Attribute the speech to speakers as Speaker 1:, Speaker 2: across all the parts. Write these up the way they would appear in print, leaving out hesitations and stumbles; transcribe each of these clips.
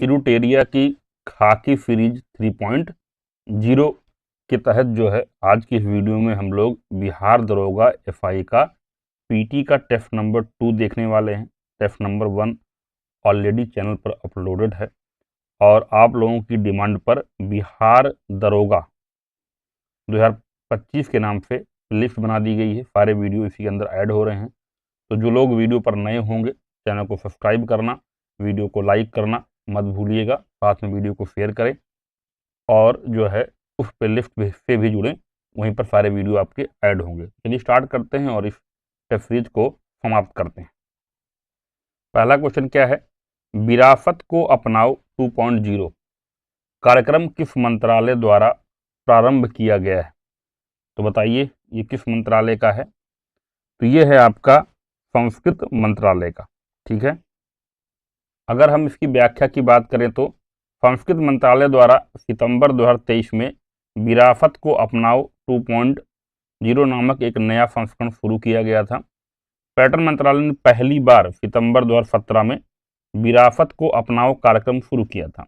Speaker 1: इरूटेरिया की खाकी फ्रीज 3.0 के तहत जो है आज की इस वीडियो में हम लोग बिहार दरोगा एफआई का पीटी का टेस्ट नंबर 2 देखने वाले हैं। टेस्ट नंबर 1 ऑलरेडी चैनल पर अपलोडेड है और आप लोगों की डिमांड पर बिहार दरोगा 2025 के नाम से लिस्ट बना दी गई है। सारे वीडियो इसी के अंदर ऐड हो रहे हैं, तो जो लोग वीडियो पर नए होंगे चैनल को सब्सक्राइब करना, वीडियो को लाइक करना मत भूलिएगा, साथ में वीडियो को शेयर करें और जो है उस पे लिस्ट से भी जुड़ें, वहीं पर सारे वीडियो आपके ऐड होंगे। चलिए स्टार्ट करते हैं और इस टेस्ट सीरीज को समाप्त करते हैं। पहला क्वेश्चन क्या है, विरासत को अपनाओ 2.0 कार्यक्रम किस मंत्रालय द्वारा प्रारंभ किया गया है? तो बताइए ये किस मंत्रालय का है? तो ये है आपका संस्कृत मंत्रालय का। ठीक है, अगर हम इसकी व्याख्या की बात करें तो संस्कृत मंत्रालय द्वारा सितंबर 2023 में विरासत को अपनाओ 2.0 नामक एक नया संस्करण शुरू किया गया था। पर्यटन मंत्रालय ने पहली बार सितंबर 2017 में विरासत को अपनाओ कार्यक्रम शुरू किया था।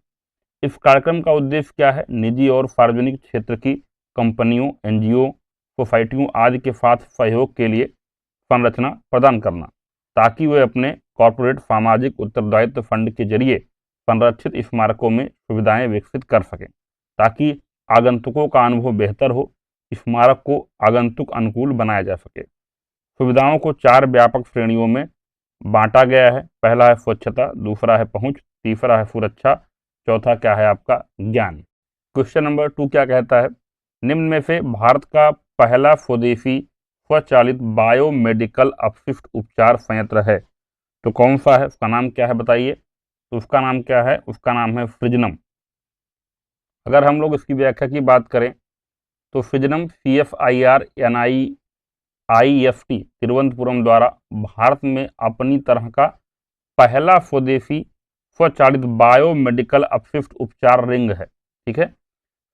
Speaker 1: इस कार्यक्रम का उद्देश्य क्या है? निजी और सार्वजनिक क्षेत्र की कंपनियों, एनजीओ, सोसाइटियों आदि के साथ सहयोग के लिए संरचना प्रदान करना, ताकि वे अपने कॉर्पोरेट सामाजिक उत्तरदायित्व फंड के जरिए संरक्षित स्मारकों में सुविधाएं विकसित कर सकें, ताकि आगंतुकों का अनुभव बेहतर हो, स्मारक को आगंतुक अनुकूल बनाया जा सके। सुविधाओं को 4 व्यापक श्रेणियों में बांटा गया है। पहला है स्वच्छता, दूसरा है पहुंच, तीसरा है सुरक्षा, चौथा क्या है आपका ज्ञान। क्वेश्चन नंबर 2 क्या कहता है, निम्न में से भारत का पहला स्वदेशी स्वचालित बायोमेडिकल अपशिष्ट उपचार संयंत्र है तो कौन सा है? उसका नाम क्या है बताइए। तो उसका नाम क्या है? उसका नाम है फ्रिजनम। अगर हम लोग इसकी व्याख्या की बात करें तो फ्रिजनम CFIRNIIFT तिरुवनंतपुरम द्वारा भारत में अपनी तरह का पहला स्वदेशी स्वचालित बायोमेडिकल अपशिष्ट उपचार रिंग है। ठीक है,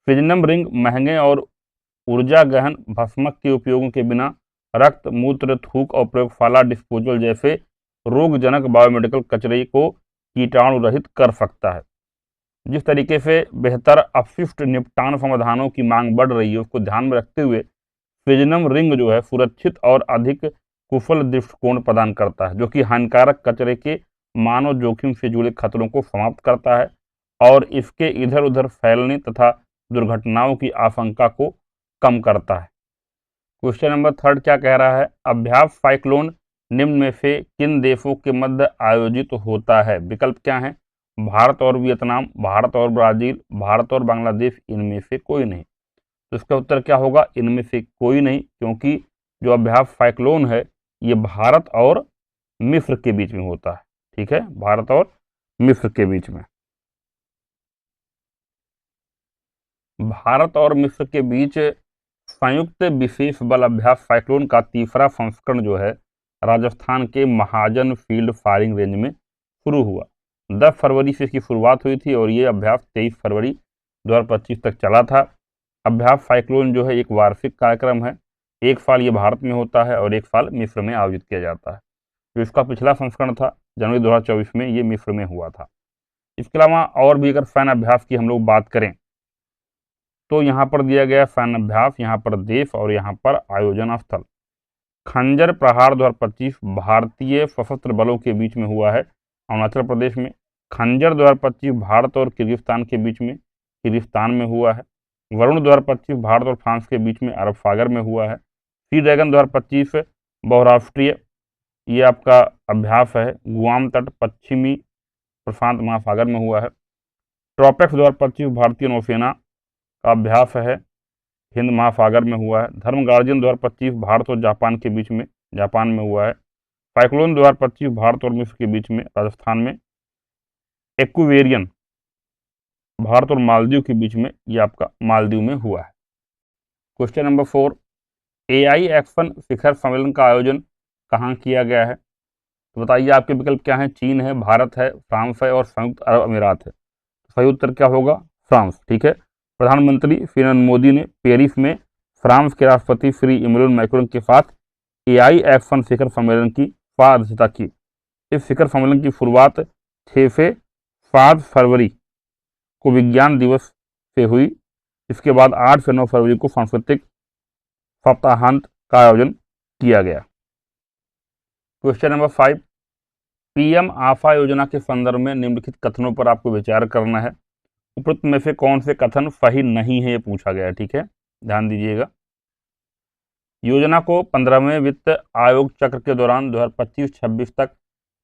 Speaker 1: फ्रिजनम रिंग महंगे और ऊर्जा गहन भस्मक के उपयोगों के बिना रक्त, मूत्र, थूक और प्रयोगशाला डिस्पोजल जैसे रोगजनक बायोमेडिकल कचरे को कीटाणु रहित कर सकता है। जिस तरीके से बेहतर अपशिष्ट निपटान समाधानों की मांग बढ़ रही है, उसको ध्यान में रखते हुए फ्रिजनम रिंग जो है सुरक्षित और अधिक कुशल दृष्टिकोण प्रदान करता है, जो कि हानिकारक कचरे के मानव जोखिम से जुड़े खतरों को समाप्त करता है और इसके इधर उधर फैलने तथा दुर्घटनाओं की आशंका को कम करता है। क्वेश्चन नंबर 3 क्या कह रहा है, अभ्यास साइक्लोन निम्न में से किन देशों के मध्य आयोजित होता है? विकल्प क्या है? भारत और वियतनाम, भारत और ब्राजील, भारत और बांग्लादेश, इनमें से कोई नहीं। तो इसका उत्तर क्या होगा? इनमें से कोई नहीं, क्योंकि जो अभ्यास साइक्लोन है ये भारत और मिस्र के बीच में होता है। ठीक है, भारत और मिस्र के बीच में। भारत और मिस्र के बीच संयुक्त विशेष बल अभ्यास साइक्लोन का तीसरा संस्करण जो है राजस्थान के महाजन फील्ड फायरिंग रेंज में शुरू हुआ। 10 फरवरी से इसकी शुरुआत हुई थी और ये अभ्यास 23 फरवरी 2025 तक चला था। अभ्यास साइक्लोन जो है एक वार्षिक कार्यक्रम है, एक साल ये भारत में होता है और एक साल मिस्र में आयोजित किया जाता है। जो इसका पिछला संस्करण था जनवरी 2024 में, ये मिस्र में हुआ था। इसके अलावा और भी अगर सैन्य अभ्यास की हम लोग बात करें तो यहाँ पर दिया गया सैन्य अभ्यास, यहाँ पर देश और यहाँ पर आयोजन स्थल। खंजर प्रहार 2025 भारतीय सशस्त्र बलों के बीच में हुआ है अरुणाचल प्रदेश में। खंजर 2025 भारत और किर्गिस्तान के बीच में किर्गिस्तान में हुआ है। वरुण 2025 भारत और फ्रांस के बीच में अरब सागर में हुआ है। सी ड्रैगन 2025 बहुराष्ट्रीय ये आपका अभ्यास है, गुआम तट पश्चिमी प्रशांत महासागर में हुआ है। ट्रॉपेक्स 2025 भारतीय नौसेना का अभ्यास है, हिंद महासागर में हुआ है। धर्म गार्जियन 2025 भारत और जापान के बीच में जापान में हुआ है। साइक्लोन 2025 भारत और मिस्र के बीच में राजस्थान में। एक्वेरियन भारत और मालदीव के बीच में, ये आपका मालदीव में हुआ है। क्वेश्चन नंबर 4, AI एक्शन शिखर सम्मेलन का आयोजन कहाँ किया गया है? तो बताइए आपके विकल्प क्या हैं? चीन है, भारत है, फ्रांस है और संयुक्त अरब अमीरात है। सही उत्तर क्या होगा? फ्रांस। ठीक है, प्रधानमंत्री श्री नरेंद्र मोदी ने पेरिस में फ्रांस के राष्ट्रपति श्री इमैनुअल मैक्रोन के साथ AI एक्शन शिखर सम्मेलन की अध्यक्षता की। इस शिखर सम्मेलन की शुरुआत 6 से 7 फरवरी को विज्ञान दिवस से हुई। इसके बाद 8 से 9 फरवरी को सांस्कृतिक सप्ताहांत का आयोजन किया गया। क्वेश्चन नंबर 5, पीएम आफा योजना के संदर्भ में निम्नलिखित कथनों पर आपको विचार करना है। उपरोक्त में से कौन से कथन सही नहीं है, ये पूछा गया है। ठीक है, ध्यान दीजिएगा। योजना को 15वें वित्त आयोग चक्र के दौरान 2025-26 तक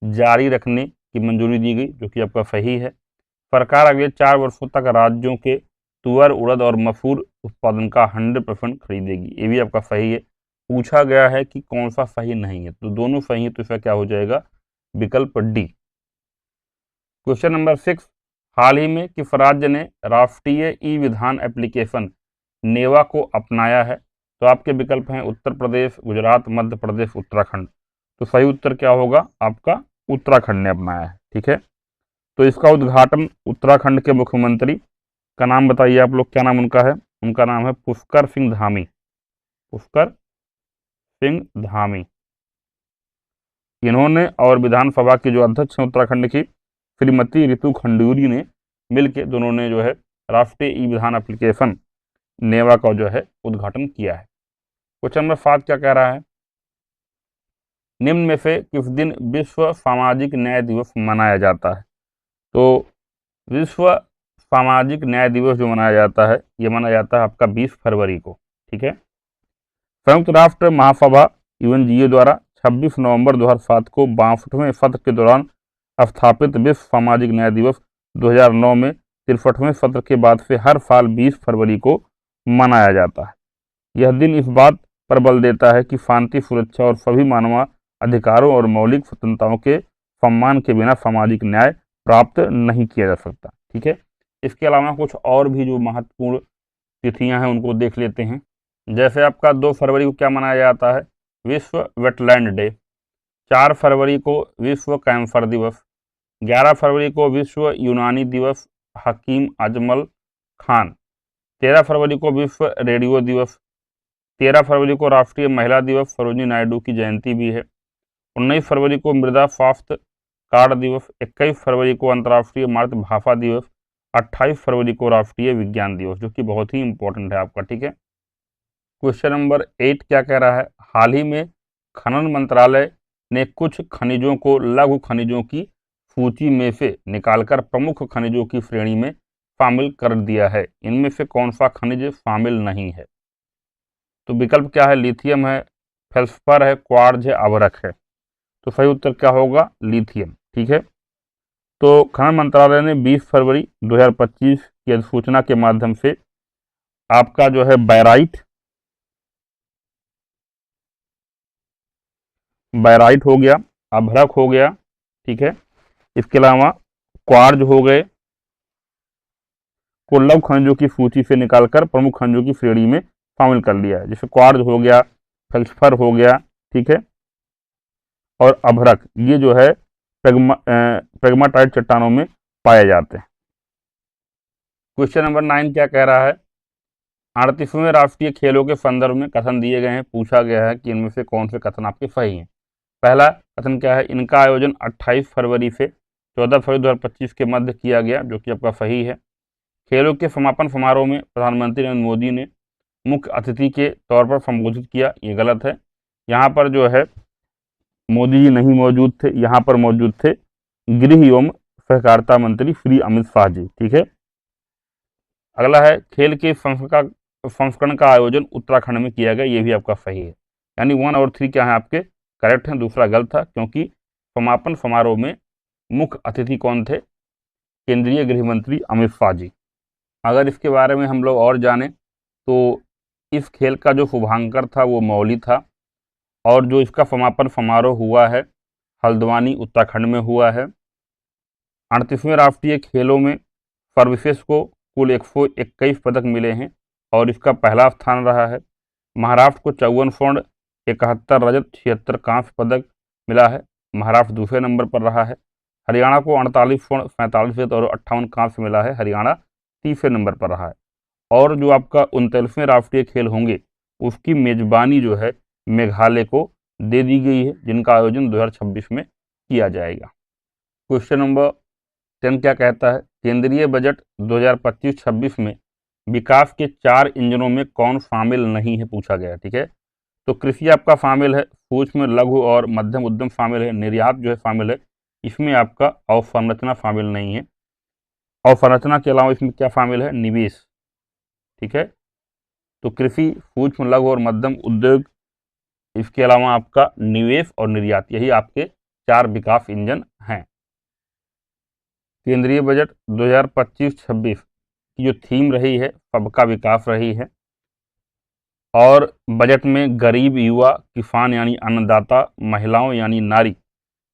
Speaker 1: जारी रखने की मंजूरी दी गई, जो कि आपका सही है। सरकार अगले 4 वर्षों तक राज्यों के तुअर, उड़द और मसूर उत्पादन का 100% खरीदेगी, ये भी आपका सही है। पूछा गया है कि कौन सा सही नहीं है, तो दोनों सही है, तो इसका क्या हो जाएगा, विकल्प डी। क्वेश्चन नंबर 6, हाल ही में किस राज्य ने राष्ट्रीय ई विधान एप्लीकेशन नेवा को अपनाया है? तो आपके विकल्प हैं उत्तर प्रदेश, गुजरात, मध्य प्रदेश, उत्तराखंड। तो सही उत्तर क्या होगा आपका, उत्तराखंड ने अपनाया है। ठीक है, तो इसका उद्घाटन उत्तराखंड के मुख्यमंत्री का नाम बताइए आप लोग, क्या नाम उनका है? उनका नाम है पुष्कर सिंह धामी। पुष्कर सिंह धामी इन्होंने और विधानसभा की जो अध्यक्ष हैं उत्तराखंड की श्रीमती रितु खंडूरी ने मिलकर दोनों ने जो है राष्ट्रीय ई विधान एप्लीकेशन नेवा का जो है उद्घाटन किया है। क्वेश्चन नंबर 7 क्या कह रहा है, निम्न में से किस दिन विश्व सामाजिक न्याय दिवस मनाया जाता है? तो विश्व सामाजिक न्याय दिवस जो मनाया जाता है, ये मनाया जाता है आपका 20 फरवरी को। ठीक है, संयुक्त राष्ट्र महासभा यूएनजीए द्वारा 26 नवंबर 2007 को 62वें सत्र के दौरान स्थापित विश्व सामाजिक न्याय दिवस 2009 में 63वें सत्र के बाद से हर साल 20 फरवरी को मनाया जाता है। यह दिन इस बात पर बल देता है कि शांति, सुरक्षा और सभी मानव अधिकारों और मौलिक स्वतंत्रताओं के सम्मान के बिना सामाजिक न्याय प्राप्त नहीं किया जा सकता। ठीक है, इसके अलावा कुछ और भी जो महत्वपूर्ण तिथियां हैं उनको देख लेते हैं। जैसे आपका 2 फरवरी को क्या मनाया जाता है, विश्व वेटलैंड डे। 4 फरवरी को विश्व कैंसर दिवस। 11 फरवरी को विश्व यूनानी दिवस हकीम अजमल खान। 13 फरवरी को विश्व रेडियो दिवस। 13 फरवरी को राष्ट्रीय महिला दिवस, सरोजिनी नायडू की जयंती भी है। 19 फरवरी को मृदा स्वास्थ्य कार्ड दिवस। 21 फरवरी को अंतर्राष्ट्रीय मातृभाषा दिवस। 28 फरवरी को राष्ट्रीय विज्ञान दिवस, जो कि बहुत ही इंपॉर्टेंट है आपका। ठीक है, क्वेश्चन नंबर 8 क्या कह रहा है, हाल ही में खनन मंत्रालय ने कुछ खनिजों को लघु खनिजों की सूची में से निकालकर प्रमुख खनिजों की श्रेणी में शामिल कर दिया है। इनमें से कौन सा खनिज शामिल नहीं है? तो विकल्प क्या है, लिथियम है, फेल्सफर है, क्वार्ज है, अभ्रक है। तो सही उत्तर क्या होगा, लिथियम। ठीक है, तो खनन मंत्रालय ने 20 फरवरी 2025 की अधिसूचना के माध्यम से आपका जो है बैराइट हो गया, अभ्रक हो गया। ठीक है, इसके अलावा क्वार्ज हो गए, को लघु खनिजों की सूची से निकालकर प्रमुख खनिजों की श्रेणी में शामिल कर लिया है। जैसे क्वार्ज हो गया, फेल्सफर हो गया, ठीक है, और अभ्रक, ये जो है पेग्माटाइट चट्टानों में पाए जाते हैं। क्वेश्चन नंबर 9 क्या कह रहा है, 38वें राष्ट्रीय खेलों के संदर्भ में कथन दिए गए हैं। पूछा गया है कि इनमें से कौन से कथन आपके सही हैं। पहला कथन क्या है, इनका आयोजन 28 फरवरी से 14 फरवरी 2025 के मध्य किया गया, जो कि आपका सही है। खेलों के समापन समारोह में प्रधानमंत्री नरेंद्र मोदी ने मुख्य अतिथि के तौर पर संबोधित किया, ये गलत है। यहाँ पर जो है मोदी जी नहीं मौजूद थे, यहाँ पर मौजूद थे गृह एवं सहकारिता मंत्री श्री अमित शाह जी। ठीक है, अगला है खेल के संस्करण का आयोजन उत्तराखंड में किया गया, ये भी आपका सही है। यानी 1 और 3 क्या है आपके करेक्ट हैं, दूसरा गलत था, क्योंकि समापन समारोह में मुख्य अतिथि कौन थे, केंद्रीय गृह मंत्री अमित शाह जी। अगर इसके बारे में हम लोग और जानें तो इस खेल का जो शुभांकर था वो मौली था, और जो इसका समापन समारोह हुआ है हल्द्वानी उत्तराखंड में हुआ है। 38वें राष्ट्रीय खेलों में सर्विसेज को कुल 121 पदक मिले हैं और इसका पहला स्थान रहा है। महाराष्ट्र को 54 स्वर्ण, 71 रजत, 76 कांस्य पदक मिला है, महाराष्ट्र दूसरे नंबर पर रहा है। हरियाणा को 48 स्वर्ण, 47 रजत और 58 कांस्य मिला है, हरियाणा तीसरे नंबर पर रहा है। और जो आपका 39वें राष्ट्रीय खेल होंगे उसकी मेजबानी जो है मेघालय को दे दी गई है, जिनका आयोजन 2026 में किया जाएगा। क्वेश्चन नंबर 10 क्या कहता है, केंद्रीय बजट 2025-26 में विकास के 4 इंजनों में कौन शामिल नहीं है, पूछा गया है। ठीक है, तो कृषि आपका शामिल है, सूक्ष्म लघु और मध्यम उद्यम शामिल है, निर्यात जो है शामिल है, इसमें आपका अवसंरचना शामिल नहीं है। अवसंरचना के अलावा इसमें क्या शामिल है, निवेश। ठीक है, तो कृषि, सूक्ष्म लघु और मध्यम उद्योग, इसके अलावा आपका निवेश और निर्यात, यही आपके 4 विकास इंजन हैं। केंद्रीय बजट 2025-26 की जो थीम रही है, सबका विकास रही है, और बजट में गरीब, युवा, किसान यानी अन्नदाता, महिलाओं यानी नारी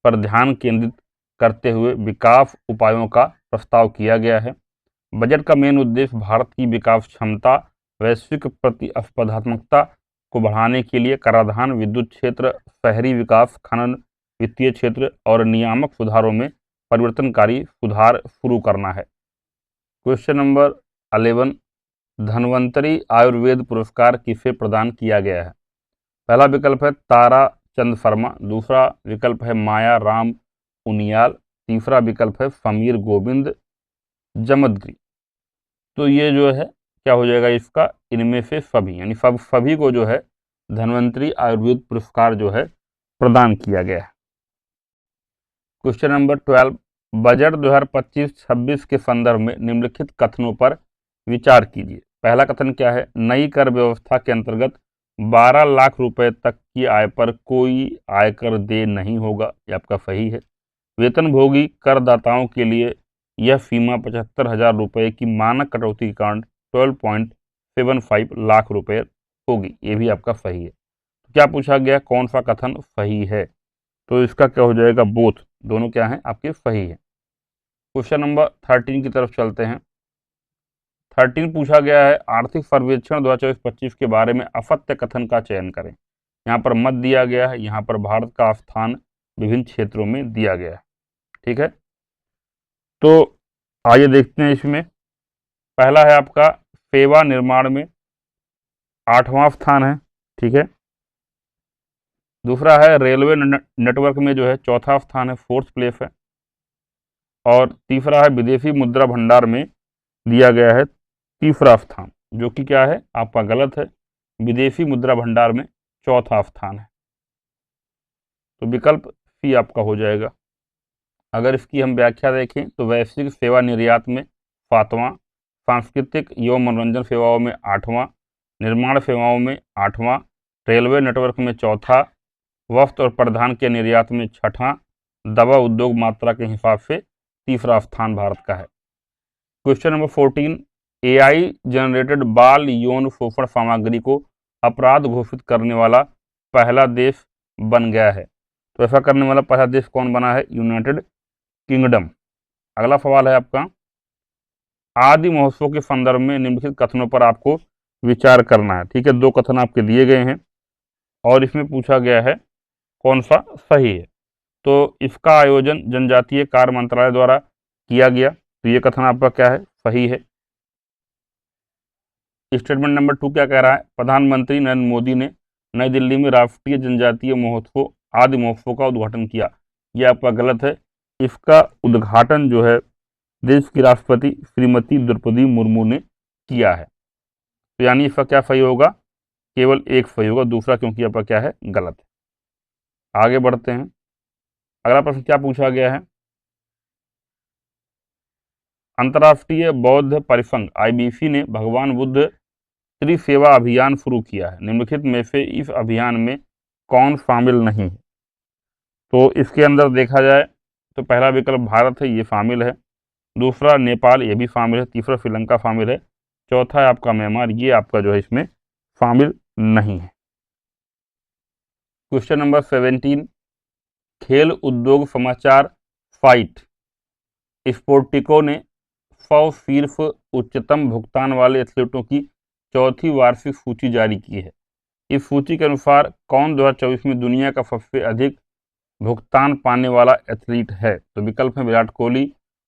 Speaker 1: पर ध्यान केंद्रित करते हुए विकास उपायों का प्रस्ताव किया गया है। बजट का मेन उद्देश्य भारत की विकास क्षमता, वैश्विक प्रतिस्पर्धात्मकता को बढ़ाने के लिए कराधान, विद्युत क्षेत्र, शहरी विकास, खनन, वित्तीय क्षेत्र और नियामक सुधारों में परिवर्तनकारी सुधार शुरू करना है। क्वेश्चन नंबर 11, धन्वंतरी आयुर्वेद पुरस्कार किसे प्रदान किया गया है? पहला विकल्प है तारा चंद शर्मा, दूसरा विकल्प है माया राम उनियाल, तीसरा विकल्प है समीर गोविंद जमदग्री। तो ये जो है क्या हो जाएगा इसका, इनमें से सभी, यानी सभी को जो है धन्वंतरी आयुर्वेद पुरस्कार जो है प्रदान किया गया है। क्वेश्चन नंबर 12, बजट 2025-26 के संदर्भ में निम्नलिखित कथनों पर विचार कीजिए। पहला कथन क्या है, नई कर व्यवस्था के अंतर्गत 12 लाख रुपए तक की आय पर कोई आयकर देय नहीं होगा, ये आपका सही है। वेतनभोगी करदाताओं के लिए यह सीमा 75,000 रुपये की मानक कटौती के कारण 12.75 लाख रुपए होगी, ये भी आपका सही है। तो क्या पूछा गया, कौन सा कथन सही है? तो इसका क्या हो जाएगा, बोथ, दोनों क्या हैं आपके सही है। क्वेश्चन नंबर 13 की तरफ चलते हैं। 13 पूछा गया है, आर्थिक सर्वेक्षण 2024-25 के बारे में असत्य कथन का चयन करें। यहाँ पर मत दिया गया है, यहाँ पर भारत का स्थान विभिन्न क्षेत्रों में दिया गया है। ठीक है, तो आइए देखते हैं इसमें। पहला है आपका सेवा निर्माण में 8वां स्थान है। ठीक है, दूसरा है रेलवे नेटवर्क में जो है 4था स्थान है, 4th प्लेस है। और तीसरा है विदेशी मुद्रा भंडार में दिया गया है 3रा स्थान, जो कि क्या है आपका गलत है, विदेशी मुद्रा भंडार में 4था स्थान है। तो विकल्प सी आपका हो जाएगा। अगर इसकी हम व्याख्या देखें तो वैश्विक सेवा निर्यात में 7वां, सांस्कृतिक एवं मनोरंजन सेवाओं में 8वां, निर्माण सेवाओं में 8वां, रेलवे नेटवर्क में 4था, वस्त्र और परिधान के निर्यात में 6ठा, दवा उद्योग मात्रा के हिसाब से 3रा स्थान भारत का है। क्वेश्चन नंबर 14, एआई जनरेटेड बाल यौन शोषण सामग्री को अपराध घोषित करने वाला पहला देश बन गया है। तो ऐसा करने वाला पहला देश कौन बना है, यूनाइटेड किंगडम। अगला सवाल है आपका, आदि महोत्सव के संदर्भ में निम्नलिखित कथनों पर आपको विचार करना है। ठीक है, 2 कथन आपके दिए गए हैं और इसमें पूछा गया है कौन सा सही है। तो इसका आयोजन जनजातीय कार्य मंत्रालय द्वारा किया गया, तो ये कथन आपका क्या है, सही है। स्टेटमेंट नंबर 2 क्या कह रहा है, प्रधानमंत्री नरेंद्र मोदी ने नई दिल्ली में राष्ट्रीय जनजातीय महोत्सव आदि महोत्सव का उद्घाटन किया, यह आपका गलत है। इसका उद्घाटन जो है देश की राष्ट्रपति श्रीमती द्रौपदी मुर्मू ने किया है। तो यानी इसका क्या सही होगा, केवल एक सही होगा, दूसरा क्योंकि आपका क्या है, गलत है। आगे बढ़ते हैं। अगला प्रश्न क्या पूछा गया है, अंतर्राष्ट्रीय बौद्ध परिसंघ IBC ने भगवान बुद्ध त्रिसेवा अभियान शुरू किया है, निम्नलिखित में से इस अभियान में कौन शामिल नहीं है? तो इसके अंदर देखा जाए तो पहला विकल्प भारत है, ये शामिल है। दूसरा नेपाल, ये भी शामिल है। तीसरा श्रीलंका शामिल है। चौथा है आपका म्यांमार, ये आपका जो है इसमें शामिल नहीं है। क्वेश्चन नंबर 17, खेल उद्योग समाचार फाइट स्पोर्टिको ने 100 शीर्ष उच्चतम भुगतान वाले एथलीटों की चौथी वार्षिक सूची जारी की है। इस सूची के अनुसार कौन 2024 में दुनिया का सबसे अधिक भुगतान पाने वाला एथलीट है? तो विकल्प है Virat Kohli,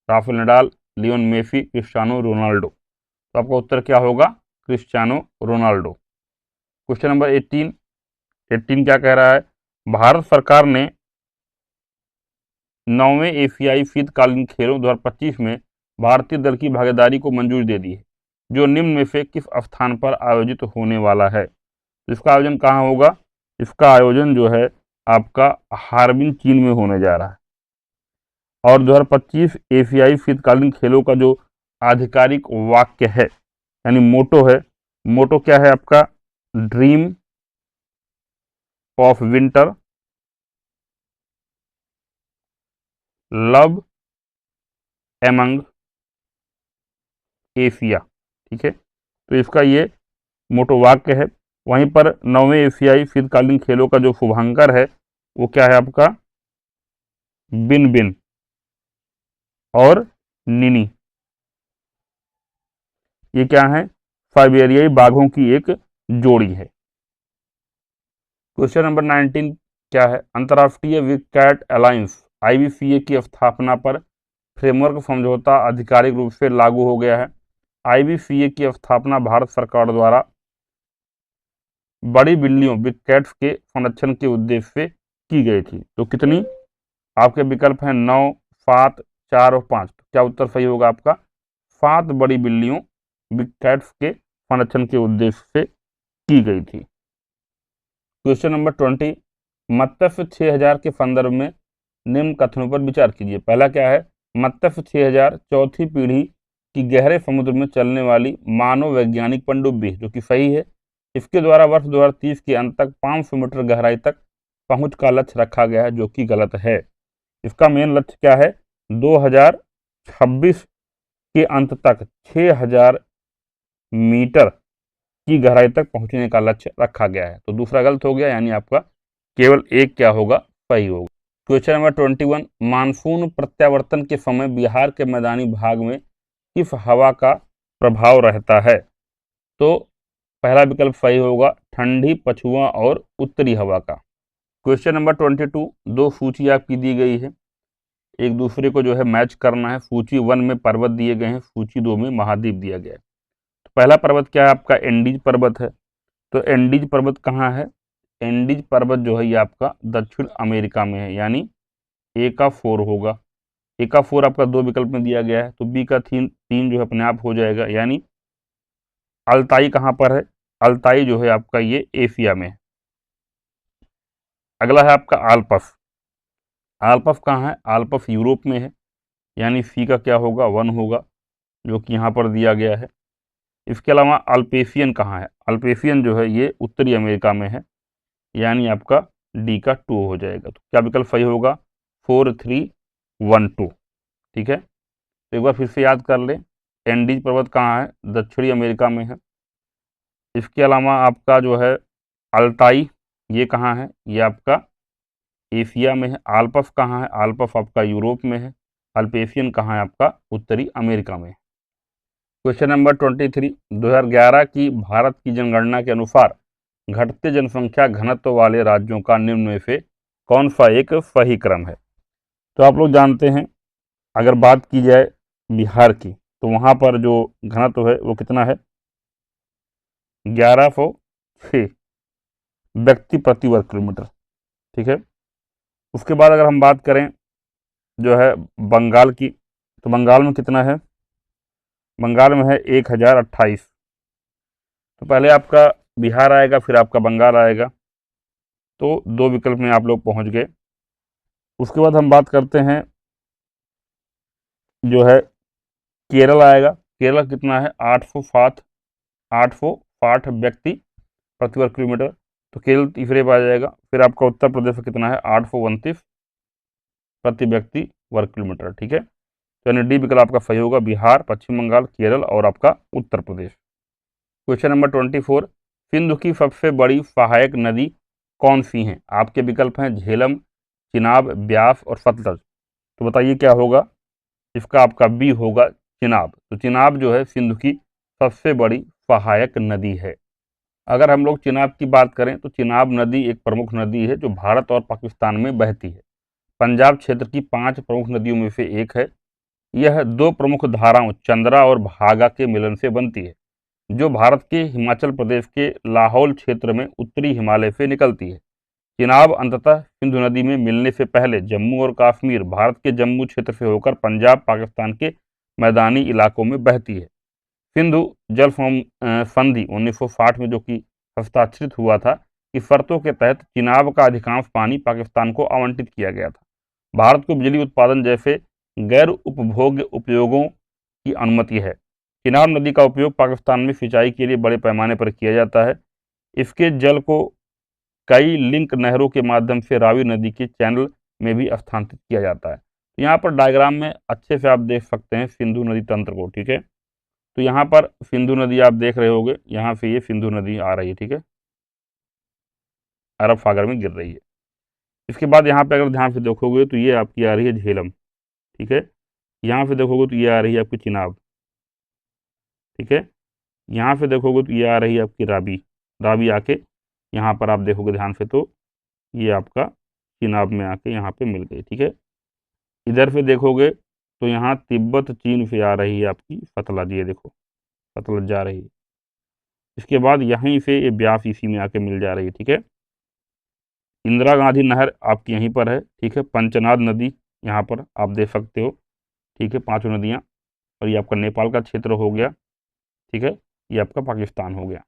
Speaker 1: Rafael Nadal, Leon Messi, Cristiano Ronaldo. तो आपका उत्तर क्या होगा, क्रिस्टियानो रोनाल्डो। क्वेश्चन नंबर 18 क्या कह रहा है, भारत सरकार ने 9वें एशियाई शीतकालीन खेलों 2025 में भारतीय दल की भागीदारी को मंजूरी दे दी है, जो निम्न में से किस स्थान पर आयोजित होने वाला है? तो इसका आयोजन कहाँ होगा? इसका आयोजन जो है आपका हार्बिन चीन में होने जा रहा है। और 2025 एशियाई शीतकालीन खेलों का जो आधिकारिक वाक्य है यानी मोटो है, मोटो क्या है आपका? Dream of winter, love among Asia. ठीक है, तो इसका ये मोटो वाक्य है। वहीं पर 9वें एशियाई शीतकालीन खेलों का जो शुभांकर है वो क्या है आपका? बिन बिन और निनी। ये क्या है? साइबेरियाई बाघों की एक जोड़ी है। क्वेश्चन नंबर 19 क्या है? अंतर्राष्ट्रीय बिग कैट अलायंस IBCA की स्थापना पर फ्रेमवर्क समझौता आधिकारिक रूप से लागू हो गया है। IBCA की स्थापना भारत सरकार द्वारा बड़ी बिल्लियों बिग कैट्स के संरक्षण के उद्देश्य से की गई थी। तो कितनी आपके विकल्प हैं? 9, 7, 4 और 5। तो क्या उत्तर सही होगा आपका? 7 बड़ी बिल्लियों बिग कैट्स के संरक्षण के उद्देश्य से की गई थी। क्वेश्चन नंबर 20 मत्स्य 6000 के संदर्भ में निम्न कथनों पर विचार कीजिए। पहला क्या है? मत्स्य 6000 चौथी पीढ़ी की गहरे समुद्र में चलने वाली मानव वैज्ञानिक पनडुब्बी, जो कि सही है। इसके द्वारा वर्ष 2030 के अंत तक 500 मीटर गहराई तक पहुंच का लक्ष्य रखा गया है, जो कि गलत है। इसका मेन लक्ष्य क्या है? 2026 के अंत तक 6000 मीटर की गहराई तक पहुंचने का लक्ष्य रखा गया है। तो दूसरा गलत हो गया, यानी आपका केवल एक क्या होगा? सही होगा। क्वेश्चन नंबर 21 मानसून प्रत्यावर्तन के समय बिहार के मैदानी भाग में किस हवा का प्रभाव रहता है? तो पहला विकल्प सही होगा, ठंडी, पछुआ और उत्तरी हवा का। क्वेश्चन नंबर 22 दो सूची आपकी दी गई है, एक दूसरे को जो है मैच करना है। सूची 1 में पर्वत दिए गए हैं, सूची 2 में महाद्वीप दिया गया है। तो पहला पर्वत क्या है आपका? एंडीज पर्वत है। तो एंडीज पर्वत कहाँ है? एंडीज पर्वत जो है ये आपका दक्षिण अमेरिका में है, यानी ए का 4 होगा। ए का 4 आपका 2 विकल्प में दिया गया है, तो बी का 3 जो है अपने आप हो जाएगा। यानी अल्ताई कहाँ पर है? अल्ताई जो है आपका ये एशिया में है। अगला है आपका आल्पस। आल्पस कहाँ है? आल्पस यूरोप में है, यानी सी का क्या होगा? 1 होगा, जो कि यहाँ पर दिया गया है। इसके अलावा अल्पेशियन कहाँ है? अल्पेशियन जो है ये उत्तरी अमेरिका में है, यानी आपका डी का 2 हो जाएगा। तो क्या विकल्प सही होगा? 4, 3, 1, 2। ठीक है, तो एक बार फिर से याद कर लें, एंडीज पर्वत कहाँ है? दक्षिणी अमेरिका में है। इसके अलावा आपका जो है अल्ताई, ये कहाँ है? ये आपका एशिया में है। आल्पस कहाँ है? आल्पस आपका यूरोप में है। अल्पेशियन कहाँ है? आपका उत्तरी अमेरिका में है। क्वेश्चन नंबर 23 2011 की भारत की जनगणना के अनुसार घटते जनसंख्या घनत्व वाले राज्यों का निम्न में से कौन सा एक सही क्रम है? तो आप लोग जानते हैं, अगर बात की जाए बिहार की, तो वहाँ पर जो घनत्व है वो कितना है? 1106 व्यक्ति प्रति वर्ग किलोमीटर। ठीक है, उसके बाद अगर हम बात करें जो है बंगाल की, तो बंगाल में कितना है? बंगाल में है 1028। तो पहले आपका बिहार आएगा, फिर आपका बंगाल आएगा, तो 2 विकल्प में आप लोग पहुंच गए। उसके बाद हम बात करते हैं जो है केरल आएगा। केरल कितना है? 860 व्यक्ति प्रति वर्ग किलोमीटर, तो केरल तीसरे पर आ जाएगा। फिर आपका उत्तर प्रदेश कितना है? 829 प्रति व्यक्ति वर्ग किलोमीटर। ठीक है, तो यानी डी विकल्प आपका सही होगा, बिहार, पश्चिम बंगाल, केरल और आपका उत्तर प्रदेश। क्वेश्चन नंबर 24 सिंधु की सबसे बड़ी सहायक नदी कौन सी हैं? आपके विकल्प हैं झेलम, चिनाब, ब्यास और सतलज। तो बताइए क्या होगा? इसका आपका बी होगा, चिनाब। तो चिनाब जो है सिंधु की सबसे बड़ी सहायक नदी है। अगर हम लोग चिनाब की बात करें, तो चिनाब नदी एक प्रमुख नदी है जो भारत और पाकिस्तान में बहती है। पंजाब क्षेत्र की 5 प्रमुख नदियों में से एक है। यह 2 प्रमुख धाराओं चंद्रा और भागा के मिलन से बनती है, जो भारत के हिमाचल प्रदेश के लाहौल क्षेत्र में उत्तरी हिमालय से निकलती है। चिनाब अंततः सिंधु नदी में मिलने से पहले जम्मू और कश्मीर, भारत के जम्मू क्षेत्र से होकर पंजाब, पाकिस्तान के मैदानी इलाकों में बहती है। सिंधु जल संधि 1960 में जो कि हस्ताक्षरित हुआ था, की शर्तों के तहत चिनाब का अधिकांश पानी पाकिस्तान को आवंटित किया गया था। भारत को बिजली उत्पादन जैसे गैर उपभोग्य उपयोगों की अनुमति है। चिनाब नदी का उपयोग पाकिस्तान में सिंचाई के लिए बड़े पैमाने पर किया जाता है। इसके जल को कई लिंक नहरों के माध्यम से रावी नदी के चैनल में भी स्थानांतरित किया जाता है। तो यहाँ पर डायग्राम में अच्छे से आप देख सकते हैं सिंधु नदी तंत्र को, ठीक है। तो यहाँ पर सिंधु नदी आप देख रहे होंगे, यहाँ से ये सिंधु नदी आ रही है, ठीक है, अरब सागर में गिर रही है। इसके बाद यहाँ पे अगर ध्यान से देखोगे तो ये आपकी आ रही है झेलम, ठीक है। यहाँ से देखोगे तो ये आ रही है आपकी चिनाब, ठीक है। यहाँ से देखोगे तो ये आ रही है आपकी रावी, रावी आके यहाँ पर आप देखोगे ध्यान से तो ये आपका चिनाब में आके यहाँ पे मिल गई, ठीक है। इधर से देखोगे तो यहाँ तिब्बत चीन से आ रही है आपकी सतलज, ये देखो सतलज जा रही है। इसके बाद यहीं से ये ब्यास इसी में आके मिल जा रही है, ठीक है। इंदिरा गांधी नहर आपकी यहीं पर है, ठीक है। पंचनाद नदी यहाँ पर आप देख सकते हो, ठीक है, पांचों नदियाँ। और ये आपका नेपाल का क्षेत्र हो गया, ठीक है, ये आपका पाकिस्तान हो गया।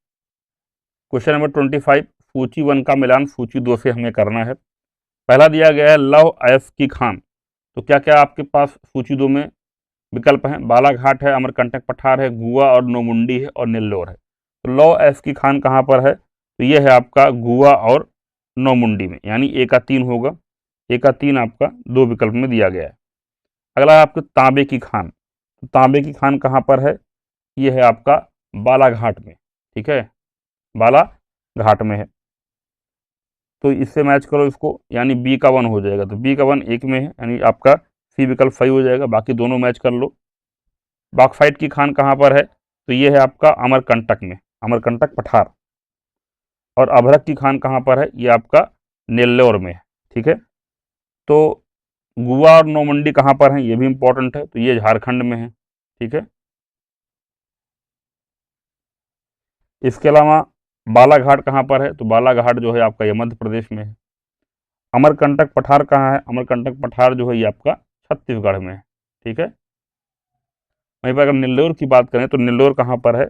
Speaker 1: क्वेश्चन नंबर 25, सूची 1 का मिलान सूची 2 से हमें करना है। पहला दिया गया है लौह अयस्क की खान। तो क्या क्या आपके पास सूची 2 में विकल्प हैं? बालाघाट है, अमरकंटक पठार है, गुआ और नोमुंडी है और नेल्लोर है। तो लौह अयस्क की खान कहाँ पर है? तो ये है आपका गुआ और नौमुंडी में, यानी ए का 3 होगा। ए का 3 आपका 2 विकल्प में दिया गया है। अगला है आपके तांबे की खान। तो तांबे की खान कहाँ पर है? ये है आपका बालाघाट में, ठीक है, बालाघाट में है। तो इससे मैच करो इसको, यानी बी का 1 हो जाएगा। तो बी का 1 एक में है, यानी आपका सी विकल्प सही हो जाएगा। बाकी दोनों मैच कर लो। बॉक्साइट की खान कहाँ पर है? तो ये है आपका अमरकंटक में, अमरकंटक पठार। और अभ्रक की खान कहाँ पर है? ये आपका नेल्लोर में है, ठीक है। तो गुआ और नौमंडी कहाँ पर है? ये भी इंपॉर्टेंट है। तो ये झारखंड में है, ठीक है। इसके अलावा बालाघाट कहाँ पर है? तो बालाघाट जो है आपका ये मध्य प्रदेश में है। अमरकंटक पठार कहाँ है? अमरकंटक पठार जो है ये आपका छत्तीसगढ़ में है, ठीक है। वहीं पर अगर नेल्लोर की बात करें तो नेल्लोर कहाँ पर है?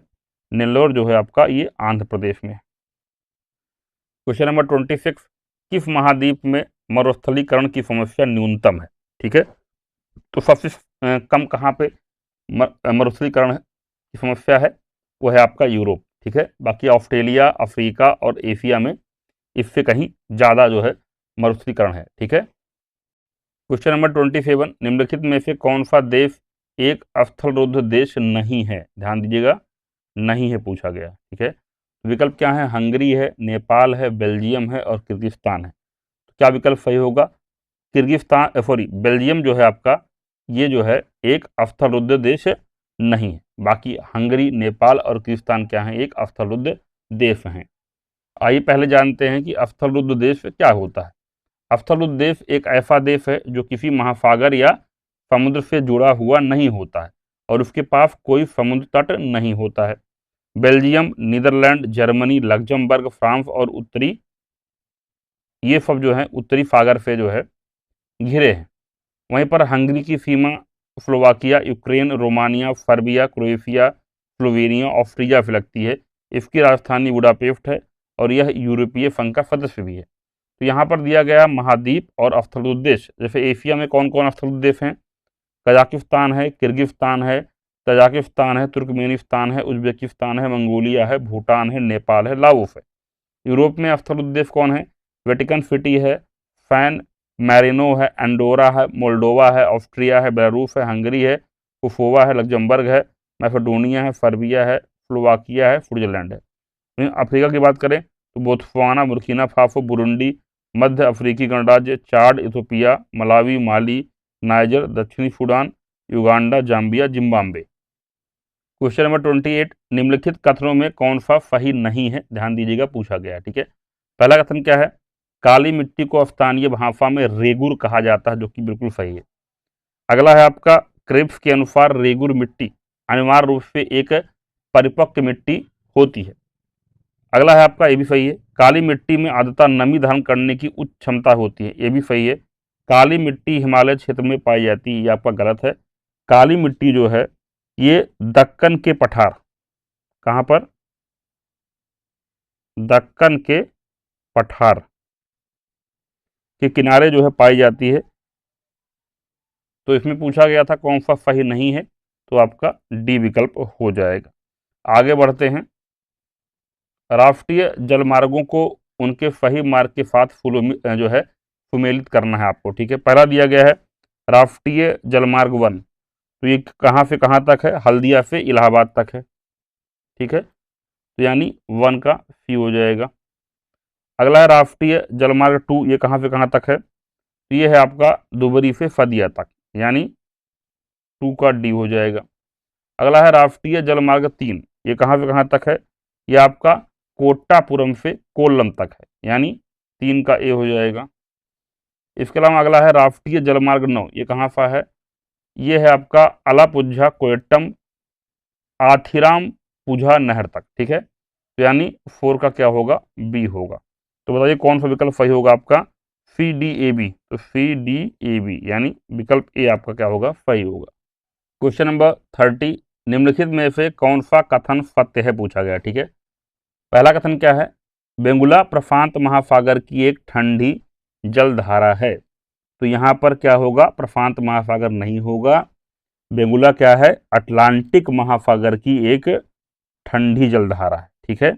Speaker 1: नेल्लोर जो है आपका ये आंध्र प्रदेश में है। क्वेश्चन नंबर 26, किस महाद्वीप में मरुस्थलीकरण की समस्या न्यूनतम है? ठीक है, तो सबसे कम कहाँ पे मरुस्थलीकरण की समस्या है? वो है आपका यूरोप, ठीक है। बाकी ऑस्ट्रेलिया, अफ्रीका और एशिया में इससे कहीं ज़्यादा जो है मरुस्थलीकरण है, ठीक है। क्वेश्चन नंबर 27, निम्नलिखित में से कौन सा देश एक स्थलरुद्ध देश नहीं है? ध्यान दीजिएगा, नहीं है पूछा गया, ठीक है। विकल्प क्या है? हंगरी है, नेपाल है, बेल्जियम है और किर्गिस्तान है। तो क्या विकल्प सही होगा? किर्गिस्तान, सॉरी, बेल्जियम जो है आपका, ये जो है एक स्थलरुद्ध देश नहीं है। बाकी हंगरी, नेपाल और किर्गिस्तान क्या है? एक स्थलरुद्ध देश हैं। आइए पहले जानते हैं कि स्थलरुद्ध देश क्या होता है। स्थलरुद्ध देश एक ऐसा देश है जो किसी महासागर या समुद्र से जुड़ा हुआ नहीं होता है और उसके पास कोई समुद्र तट नहीं होता है। Belgium, Netherland, Germany, Luxembourg, France और उत्तरी, ये सब जो है उत्तरी सागर से जो है घिरे हैं। वहीं पर हंगरी की सीमा Slovakia, Ukraine, Romania, Serbia, Croatia, Slovenia, Austria से लगती है। इसकी राजधानी बुडापेस्ट है और यह यूरोपीय संघ का सदस्य भी है। तो यहाँ पर दिया गया महाद्वीप और स्थलरुद्ध देश, जैसे एशिया में कौन कौन स्थलरुद्ध देश हैं? कजाकिस्तान है, किर्गिस्तान है, तजाकिस्तान है, तुर्कमेनिस्तान है, उज्बेकिस्तान है, मंगोलिया है, भूटान है, नेपाल है, लाओस है। यूरोप में स्थलरुद्ध देश कौन है? वेटिकन सिटी है, सैन मैरिनो है, एंडोरा है, मोल्डोवा है, ऑस्ट्रिया है, बेलारूस है, हंगरी है, कोसोवा है, लग्जमबर्ग है, मैसेडोनिया है, सर्बिया है, स्लोवाकिया है, स्विट्जरलैंड है। अफ्रीका की बात करें तो बोत्सवाना, बुर्किना फासो, बुरुंडी, मध्य अफ्रीकी गणराज्य, चाड, इथोपिया, मलावी, माली, नाइजर, दक्षिणी Sudan, Uganda, Zambia, Zimbabwe. Question number 28, निम्नलिखित कथनों में कौन सा सही नहीं है? ध्यान दीजिएगा, पूछा गया है, ठीक है। पहला कथन क्या है? काली मिट्टी को स्थानीय भाषा में रेगुर कहा जाता है, जो कि बिल्कुल सही है। अगला है आपका, क्रिप्स के अनुसार रेगुर मिट्टी अनिवार्य रूप से एक परिपक्व मिट्टी होती है। अगला है आपका, ये भी सही है, काली मिट्टी में आर्द्रता नमी धारण करने की उच्च क्षमता होती है। ये भी सही है, काली मिट्टी हिमालय क्षेत्र में पाई जाती है। ये आपका गलत है। काली मिट्टी जो है ये दक्कन के पठार, कहाँ पर, दक्कन के पठार के किनारे जो है पाई जाती है। तो इसमें पूछा गया था कौन सा सही नहीं है, तो आपका डी विकल्प हो जाएगा। आगे बढ़ते हैं। राष्ट्रीय जलमार्गों को उनके सही मार्ग के साथ जो है सुमेलित करना है आपको। ठीक है, पहला दिया गया है राष्ट्रीय जलमार्ग 1, तो ये कहाँ से कहाँ तक है, हल्दिया से इलाहाबाद तक है। ठीक है, तो यानी 1 का सी हो जाएगा। अगला है राष्ट्रीय जलमार्ग 2, ये कहाँ से कहाँ तक है, तो ये है आपका दुबरी से फदिया तक, यानी 2 का डी हो जाएगा। अगला है राष्ट्रीय जलमार्ग 3, ये कहाँ से कहाँ तक है, ये आपका कोट्टापुरम से कोल्लम तक है, यानी 3 का ए हो जाएगा। इसके अलावा अगला है राष्ट्रीय जलमार्ग 9, ये कहाँ सा है, ये है आपका अलापुझा कोयट्टम आथिराम पुझा नहर तक। ठीक है, तो यानी 4 का क्या होगा, बी होगा। तो बताइए कौन सा विकल्प सही होगा आपका, सी डी ए बी। तो सी डी ए बी यानी विकल्प ए आपका क्या होगा, सही होगा। क्वेश्चन नंबर 30, निम्नलिखित में से कौन सा कथन सत्य है, पूछा गया। ठीक है, पहला कथन क्या है, बेंगुला प्रशांत महासागर की एक ठंडी जलधारा है। तो यहाँ पर क्या होगा, प्रशांत महासागर नहीं होगा, बेंगुला क्या है, अटलांटिक महासागर की एक ठंडी जलधारा है। ठीक है,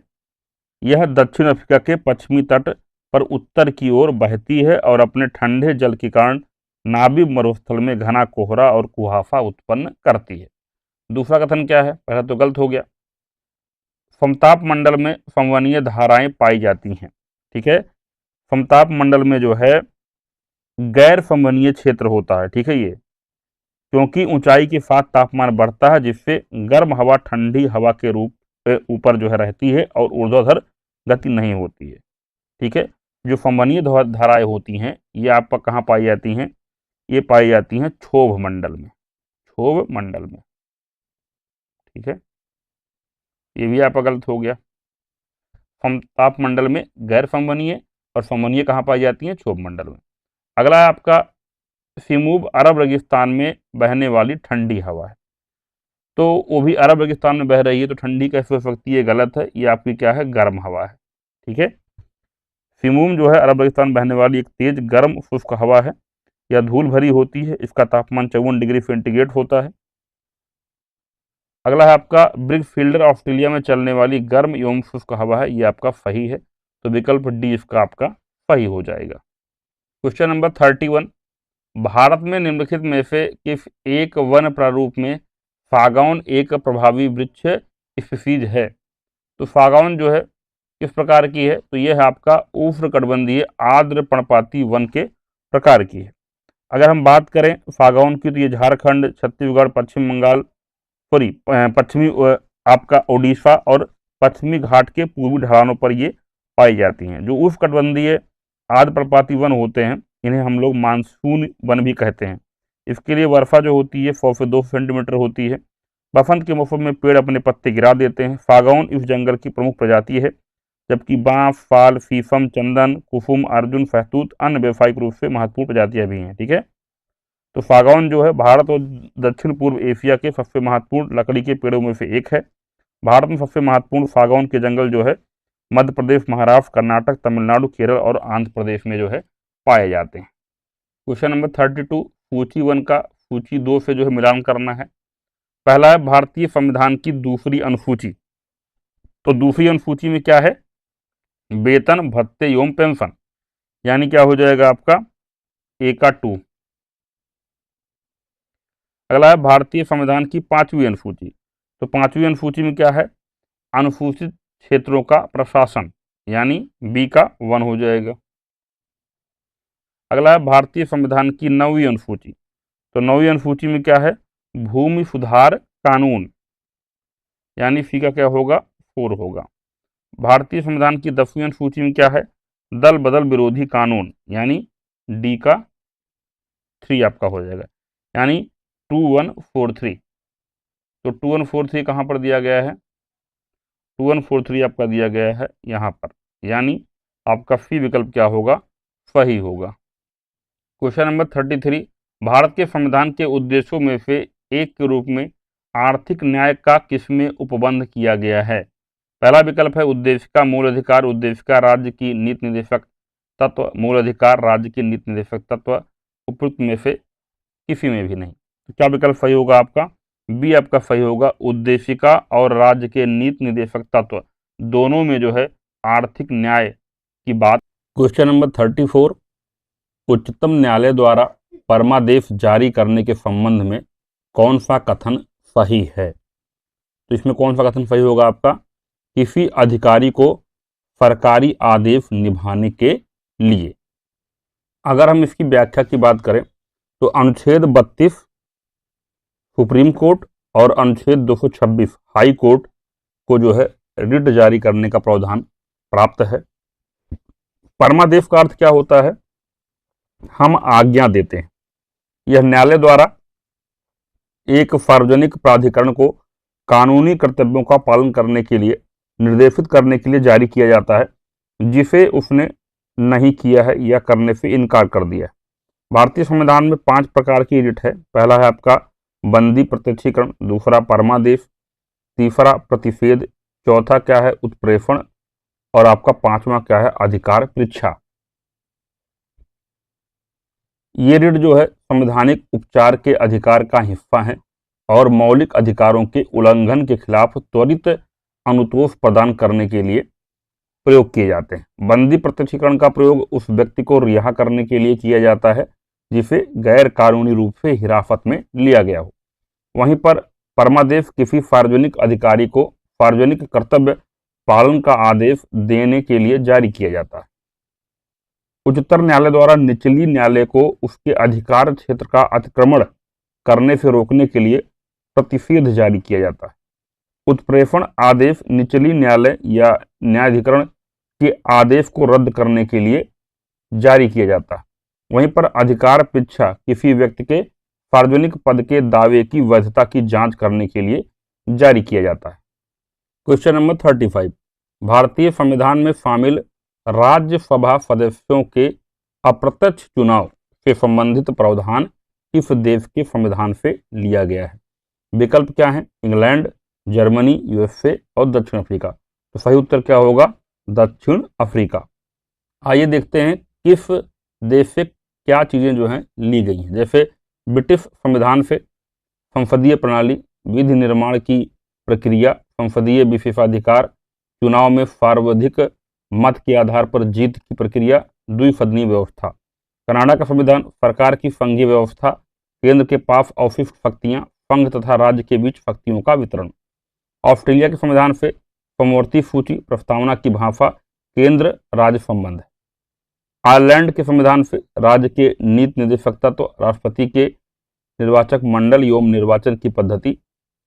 Speaker 1: यह दक्षिण अफ्रीका के पश्चिमी तट पर उत्तर की ओर बहती है और अपने ठंडे जल के कारण नाबिब मरुस्थल में घना कोहरा और कुहासा उत्पन्न करती है। दूसरा कथन क्या है, पहला तो गलत हो गया, समताप मंडल में संवहनीय धाराएं पाई जाती हैं। ठीक है, समताप मंडल में जो है गैर संवहनीय क्षेत्र होता है। ठीक है, ये क्योंकि ऊंचाई के साथ तापमान बढ़ता है, जिससे गर्म हवा ठंडी हवा के रूप ऊपर जो है रहती है और ऊर्ध्वाधर गति नहीं होती है। ठीक है, जो संवहनीय धाराएं होती हैं ये आपका कहाँ पाई जाती हैं, ये पाई जाती हैं क्षोभ मंडल में, क्षोभ मंडल में। ठीक है, ये भी आपका गलत हो गया, ताप मंडल में गैर संवहनीय और संवहनीय कहाँ पाई जाती हैं, क्षोभ मंडल में। अगला है आपका, सिमूब अरब रेगिस्तान में बहने वाली ठंडी हवा है। तो वो भी अरब रेगिस्तान में बह रही है, तो ठंडी कैसे हो सकती है, गलत है, ये आपकी क्या है, गर्म हवा है। ठीक है, सिमूम जो है अरब रेगिस्तान बहने वाली एक तेज गर्म शुष्क हवा है, यह धूल भरी होती है, इसका तापमान 54 डिग्री सेंटीग्रेड होता है। अगला है आपका, ब्रिग फील्डर ऑस्ट्रेलिया में चलने वाली गर्म एवं शुष्क हवा है, ये आपका सही है, तो विकल्प डी इसका आपका सही हो जाएगा। क्वेश्चन नंबर 31, भारत में निम्नलिखित में से किस एक वन प्रारूप में सागौन एक प्रभावी वृक्ष स्पीसीज है। तो सागौन जो है किस प्रकार की है, तो यह है आपका उष्णकटिबंधीय आर्द्र पर्णपाती वन के प्रकार की है। अगर हम बात करें सागौन की, तो ये झारखंड, छत्तीसगढ़, पश्चिम बंगाल, सॉरी पश्चिमी आपका ओडिशा और पश्चिमी घाट के पूर्वी ढलानों पर ये पाई जाती हैं। जो उष्णकटिबंधीय आर्द्र पर्णपाती वन होते हैं इन्हें हम लोग मानसून वन भी कहते हैं। इसके लिए वर्षा जो होती है 100 से 200 सेंटीमीटर होती है। बसंत के मौसम में पेड़ अपने पत्ते गिरा देते हैं। सागौन इस जंगल की प्रमुख प्रजाति है, जबकि बांस, साल, शीशम, चंदन, कुसुम, अर्जुन, सहतूत अन्य व्यावसायिक रूप से महत्वपूर्ण प्रजातियां भी हैं। ठीक है, तो सागौन जो है भारत और दक्षिण पूर्व एशिया के सबसे महत्वपूर्ण लकड़ी के पेड़ों में से एक है। भारत में सबसे महत्वपूर्ण सागौन के जंगल जो है मध्य प्रदेश, महाराष्ट्र, कर्नाटक, तमिलनाडु, केरल और आंध्र प्रदेश में जो है पाए जाते हैं। क्वेश्चन नंबर 32, सूची 1 का सूची 2 से जो है मिलान करना है। पहला है भारतीय संविधान की दूसरी अनुसूची। तो दूसरी अनुसूची में क्या है, वेतन, भत्ते एवं पेंशन, यानी क्या हो जाएगा आपका ए का 2। अगला है भारतीय संविधान की 5वीं अनुसूची। तो 5वीं अनुसूची में क्या है, अनुसूचित क्षेत्रों का प्रशासन, यानी बी का 1 हो जाएगा। अगला है भारतीय संविधान की 9वीं अनुसूची। तो 9वीं अनुसूची में क्या है, भूमि सुधार कानून, यानी सी का क्या होगा, 4 होगा। भारतीय संविधान की 10वीं अनुसूची में क्या है, दल बदल विरोधी कानून, यानी डी का 3 आपका हो जाएगा, यानी 2143। तो 2143 कहाँ पर दिया गया है, 2143 आपका दिया गया है यहाँ पर, यानी आपका सी विकल्प क्या होगा, सही होगा। क्वेश्चन नंबर 33, भारत के संविधान के उद्देश्यों में से एक के रूप में आर्थिक न्याय का किसमें उपबंध किया गया है? पहला विकल्प है उद्देशिका मूल अधिकार, उद्देशिका राज्य की नीति निर्देशक तत्व, मूल अधिकार राज्य की नीति निर्देशक तत्व, उपयुक्त में से किसी में भी नहीं। तो क्या विकल्प सही होगा आपका? बी आपका सही होगा, उद्देशिका और राज्य के नीति निर्देशक तत्व दोनों में जो है आर्थिक न्याय की बात। क्वेश्चन नंबर 34, उच्चतम न्यायालय द्वारा परमादेश जारी करने के संबंध में कौन सा कथन सही है? तो इसमें कौन सा कथन सही होगा आपका? किसी अधिकारी को सरकारी आदेश निभाने के लिए। अगर हम इसकी व्याख्या की बात करें तो अनुच्छेद 32 सुप्रीम कोर्ट और अनुच्छेद 226 हाई कोर्ट को जो है रिट जारी करने का प्रावधान प्राप्त है। परमादेश का अर्थ क्या होता है? हम आज्ञा देते हैं। यह न्यायालय द्वारा एक सार्वजनिक प्राधिकरण को कानूनी कर्तव्यों का पालन करने के लिए निर्देशित करने के लिए जारी किया जाता है, जिसे उसने नहीं किया है या करने से इनकार कर दिया है। भारतीय संविधान में 5 प्रकार की रिट है। पहला है आपका बंदी प्रत्यक्षीकरण, दूसरा परमादेश, तीसरा प्रतिषेध, चौथा क्या है उत्प्रेषण, और आपका 5वां क्या है अधिकार परीक्षा। ये रिट जो है संवैधानिक उपचार के अधिकार का हिस्सा है और मौलिक अधिकारों के उल्लंघन के खिलाफ त्वरित अनुतोष प्रदान करने के लिए प्रयोग किए जाते हैं। बंदी प्रत्यक्षीकरण का प्रयोग उस व्यक्ति को रिहा करने के लिए किया जाता है जिसे गैर कानूनी रूप से हिरासत में लिया गया हो। वहीं पर परमादेश किसी सार्वजनिक अधिकारी को सार्वजनिक कर्तव्य पालन का आदेश देने के लिए जारी किया जाता है। उच्चतर न्यायालय द्वारा निचली न्यायालय को उसके अधिकार क्षेत्र का अतिक्रमण करने से रोकने के लिए प्रतिषेध जारी किया जाता है। उत्प्रेषण आदेश निचली न्यायालय या न्यायाधिकरण के आदेश को रद्द करने के लिए जारी किया जाता है। वहीं पर अधिकार परीक्षा किसी व्यक्ति के सार्वजनिक पद के दावे की वैधता की जांच करने के लिए जारी किया जाता है। क्वेश्चन नंबर 35, भारतीय संविधान में शामिल राज्यसभा सदस्यों के अप्रत्यक्ष चुनाव से संबंधित प्रावधान किस देश के संविधान से लिया गया है? विकल्प क्या है? इंग्लैंड, जर्मनी, यूएसए और दक्षिण अफ्रीका। तो सही उत्तर क्या होगा? दक्षिण अफ्रीका। आइए देखते हैं किस देश से क्या चीजें जो हैं ली गई हैं। जैसे ब्रिटिश संविधान से संसदीय प्रणाली, विधि निर्माण की प्रक्रिया, संसदीय विशेषाधिकार, चुनाव में सर्वाधिक मत के आधार पर जीत की प्रक्रिया, द्विसदनीय व्यवस्था। कनाडा का संविधान, सरकार की संघीय व्यवस्था, केंद्र के पास ऑफिस शक्तियां, संघ तथा राज्य के बीच शक्तियों का वितरण। ऑस्ट्रेलिया के संविधान से समवर्ती सूची, प्रस्तावना की भाषा, केंद्र राज्य संबंध। आयरलैंड के संविधान से राज्य के नीति निर्देशक तत्व, राष्ट्रपति के निर्वाचक मंडल एवं निर्वाचन की पद्धति,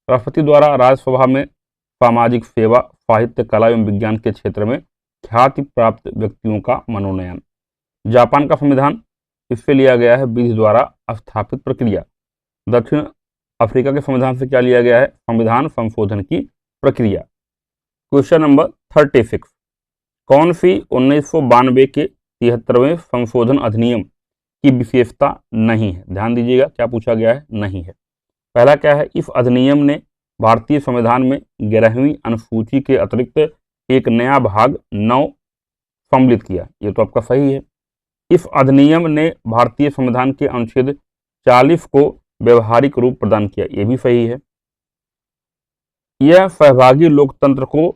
Speaker 1: राष्ट्रपति द्वारा राज्यसभा में सामाजिक सेवा, साहित्य, कला एवं विज्ञान के क्षेत्र में ख्याति प्राप्त व्यक्तियों का मनोनयन। जापान का संविधान, इससे लिया गया है विधि द्वारा स्थापित प्रक्रिया। दक्षिण अफ्रीका के संविधान से क्या लिया गया है? संविधान संशोधन की प्रक्रिया। क्वेश्चन नंबर 36, कौन सी 1992 के 73वें संशोधन अधिनियम की विशेषता नहीं है? ध्यान दीजिएगा क्या पूछा गया है, नहीं है। पहला क्या है? इस अधिनियम ने भारतीय संविधान में 11वीं अनुसूची के अतिरिक्त एक नया भाग 9 सम्मिलित किया। ये तो आपका सही है। इस अधिनियम ने भारतीय संविधान के अनुच्छेद 40 को व्यवहारिक रूप प्रदान किया। ये भी सही है। यह सहभागी लोकतंत्र को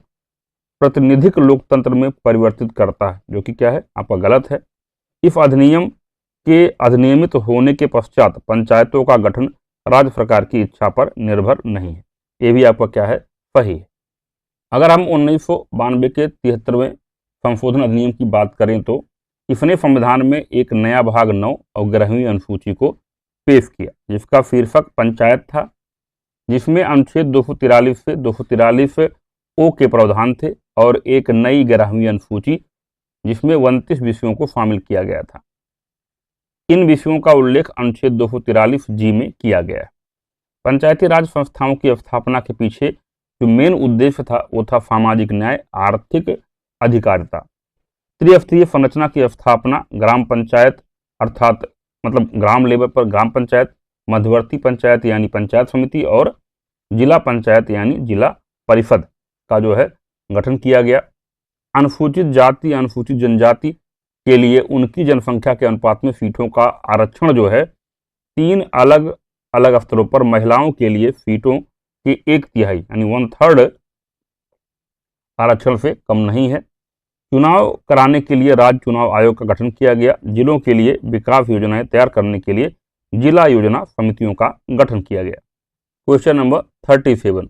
Speaker 1: प्रतिनिधिक लोकतंत्र में परिवर्तित करता है, जो कि क्या है आपका गलत है। इस अधिनियम के अधिनियमित होने के पश्चात पंचायतों का गठन राज्य सरकार की इच्छा पर निर्भर नहीं है। ये भी आपका क्या है, सही है। अगर हम 1992 के 73वें संशोधन अधिनियम की बात करें तो इसने संविधान में एक नया भाग 9 और 11वीं अनुसूची को पेश किया, जिसका शीर्षक पंचायत था, जिसमें अनुच्छेद 243 से 243 ओ के प्रावधान थे और एक नई 11वीं अनुसूची जिसमें 29 विषयों को शामिल किया गया था। इन विषयों का उल्लेख अनुच्छेद 243 जी में किया गया है। पंचायती राज संस्थाओं की स्थापना के पीछे जो मेन उद्देश्य था वो था सामाजिक न्याय, आर्थिक अधिकारिता। त्रिस्तरीय संरचना की स्थापना, ग्राम पंचायत अर्थात मतलब ग्राम लेवल पर ग्राम पंचायत, मध्यवर्ती पंचायत यानी पंचायत समिति और जिला पंचायत यानी जिला परिषद का जो है गठन किया गया। अनुसूचित जाति अनुसूचित जनजाति के लिए उनकी जनसंख्या के अनुपात में सीटों का आरक्षण जो है 3 अलग अलग स्तरों पर, महिलाओं के लिए सीटों की 1/3 यानी 1/3 आरक्षण से कम नहीं है। चुनाव कराने के लिए राज्य चुनाव आयोग का गठन किया गया। जिलों के लिए विकास योजनाएं तैयार करने के लिए जिला योजना समितियों का गठन किया गया। क्वेश्चन नंबर 37,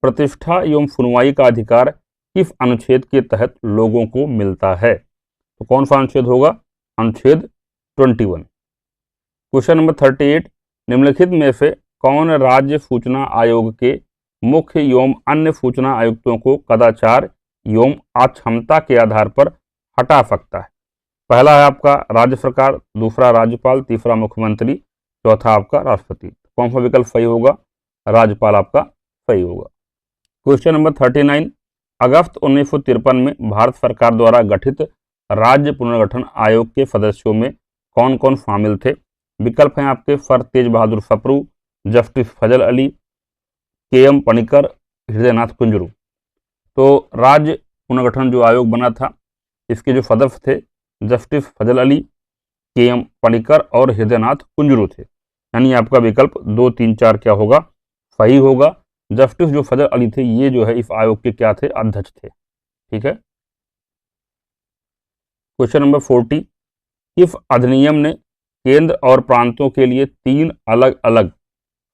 Speaker 1: प्रतिष्ठा एवं सुनवाई का अधिकार किस अनुच्छेद के तहत लोगों को मिलता है? तो कौन सा अनुच्छेद होगा? अनुच्छेद 21। क्वेश्चन नंबर 38, निम्नलिखित में से कौन राज्य सूचना आयोग के मुख्य एवं अन्य सूचना आयुक्तों को कदाचार एवं अक्षमता के आधार पर हटा सकता है? पहला है आपका राज्य सरकार, दूसरा राज्यपाल, तीसरा मुख्यमंत्री, चौथा आपका राष्ट्रपति। कौन सा विकल्प सही होगा? राज्यपाल आपका सही होगा। क्वेश्चन नंबर 39, अगस्त 1953 में भारत सरकार द्वारा गठित राज्य पुनर्गठन आयोग के सदस्यों में कौन कौन शामिल थे? विकल्प हैं आपके सर तेज बहादुर सप्रू, जस्टिस फजल अली, के.एम. पनिकर, हृदयनाथ कुंजरू। तो राज्य पुनर्गठन जो आयोग बना था इसके जो सदस्य थे जस्टिस फजल अली, के.एम. पनिकर और हृदयनाथ कुंजरू थे। यानी आपका विकल्प 2, 3, 4 क्या होगा? सही होगा। जस्टिस जो फजल अली थे ये जो है इस आयोग के क्या थे? अध्यक्ष थे। ठीक है। क्वेश्चन नंबर 40, किस अधिनियम ने केंद्र और प्रांतों के लिए 3 अलग अलग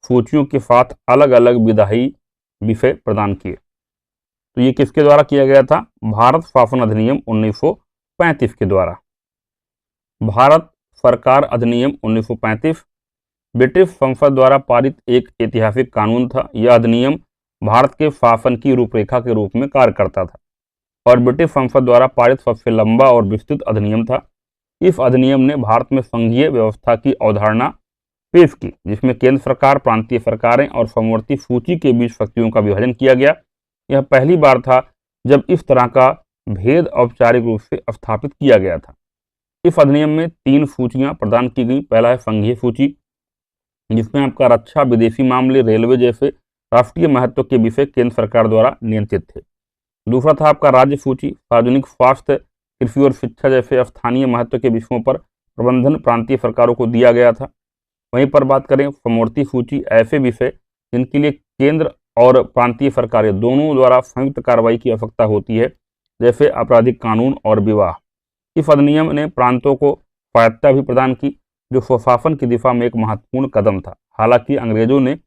Speaker 1: सूचियों के साथ अलग अलग विधायी विषय प्रदान किए? तो ये किसके द्वारा किया गया था? भारत शासन अधिनियम 1935 के द्वारा। भारत सरकार अधिनियम 1935 ब्रिटिश संसद द्वारा पारित एक ऐतिहासिक कानून था। यह अधिनियम भारत के शासन की रूपरेखा के रूप में कार्य करता था और ब्रिटिश संसद द्वारा पारित सबसे लंबा और विस्तृत अधिनियम था। इस अधिनियम ने भारत में संघीय व्यवस्था की अवधारणा पेश की, जिसमें केंद्र सरकार, प्रांतीय सरकारें और समवर्ती सूची के बीच शक्तियों का विभाजन किया गया। यह पहली बार था जब इस तरह का भेद औपचारिक रूप से स्थापित किया गया था। इस अधिनियम में 3 सूचियां प्रदान की गई। पहला है संघीय सूची, जिसमें आपका रक्षा, विदेशी मामले, रेलवे जैसे राष्ट्रीय महत्व के विषय केंद्र सरकार द्वारा नियंत्रित थे। दूसरा था आपका राज्य सूची, सार्वजनिक स्वास्थ्य, कृषि और शिक्षा जैसे स्थानीय महत्व के विषयों पर प्रबंधन प्रांतीय सरकारों को दिया गया था। वहीं पर बात करें समवर्ती सूची, ऐसे विषय जिनके लिए केंद्र और प्रांतीय सरकारें दोनों द्वारा संयुक्त कार्रवाई की आवश्यकता होती है, जैसे आपराधिक कानून और विवाह। इस अधिनियम ने प्रांतों को स्वायत्तता भी प्रदान की, जो स्वशासन की दिशा में एक महत्वपूर्ण कदम था। हालांकि अंग्रेजों ने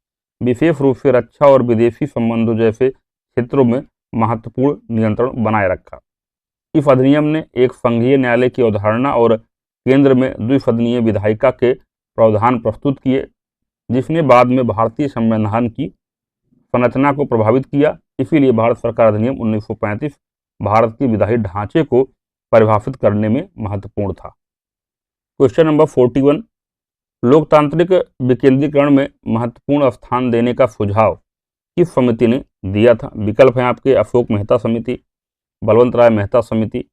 Speaker 1: विशेष रूप से रक्षा और विदेशी संबंधों जैसे क्षेत्रों में महत्वपूर्ण नियंत्रण बनाए रखा। इस अधिनियम ने एक संघीय न्यायालय की अवधारणा और केंद्र में द्विसदनीय विधायिका के प्रावधान प्रस्तुत किए, जिसने बाद में भारतीय संविधान की संरचना को प्रभावित किया। इसीलिए भारत सरकार अधिनियम 1935 भारत के विधायी ढांचे को परिभाषित करने में महत्वपूर्ण था। क्वेश्चन नंबर 41, लोकतांत्रिक विकेंद्रीकरण में महत्वपूर्ण स्थान देने का सुझाव किस समिति ने दिया था? विकल्प हैं आपके अशोक मेहता समिति, बलवंत राय मेहता समिति,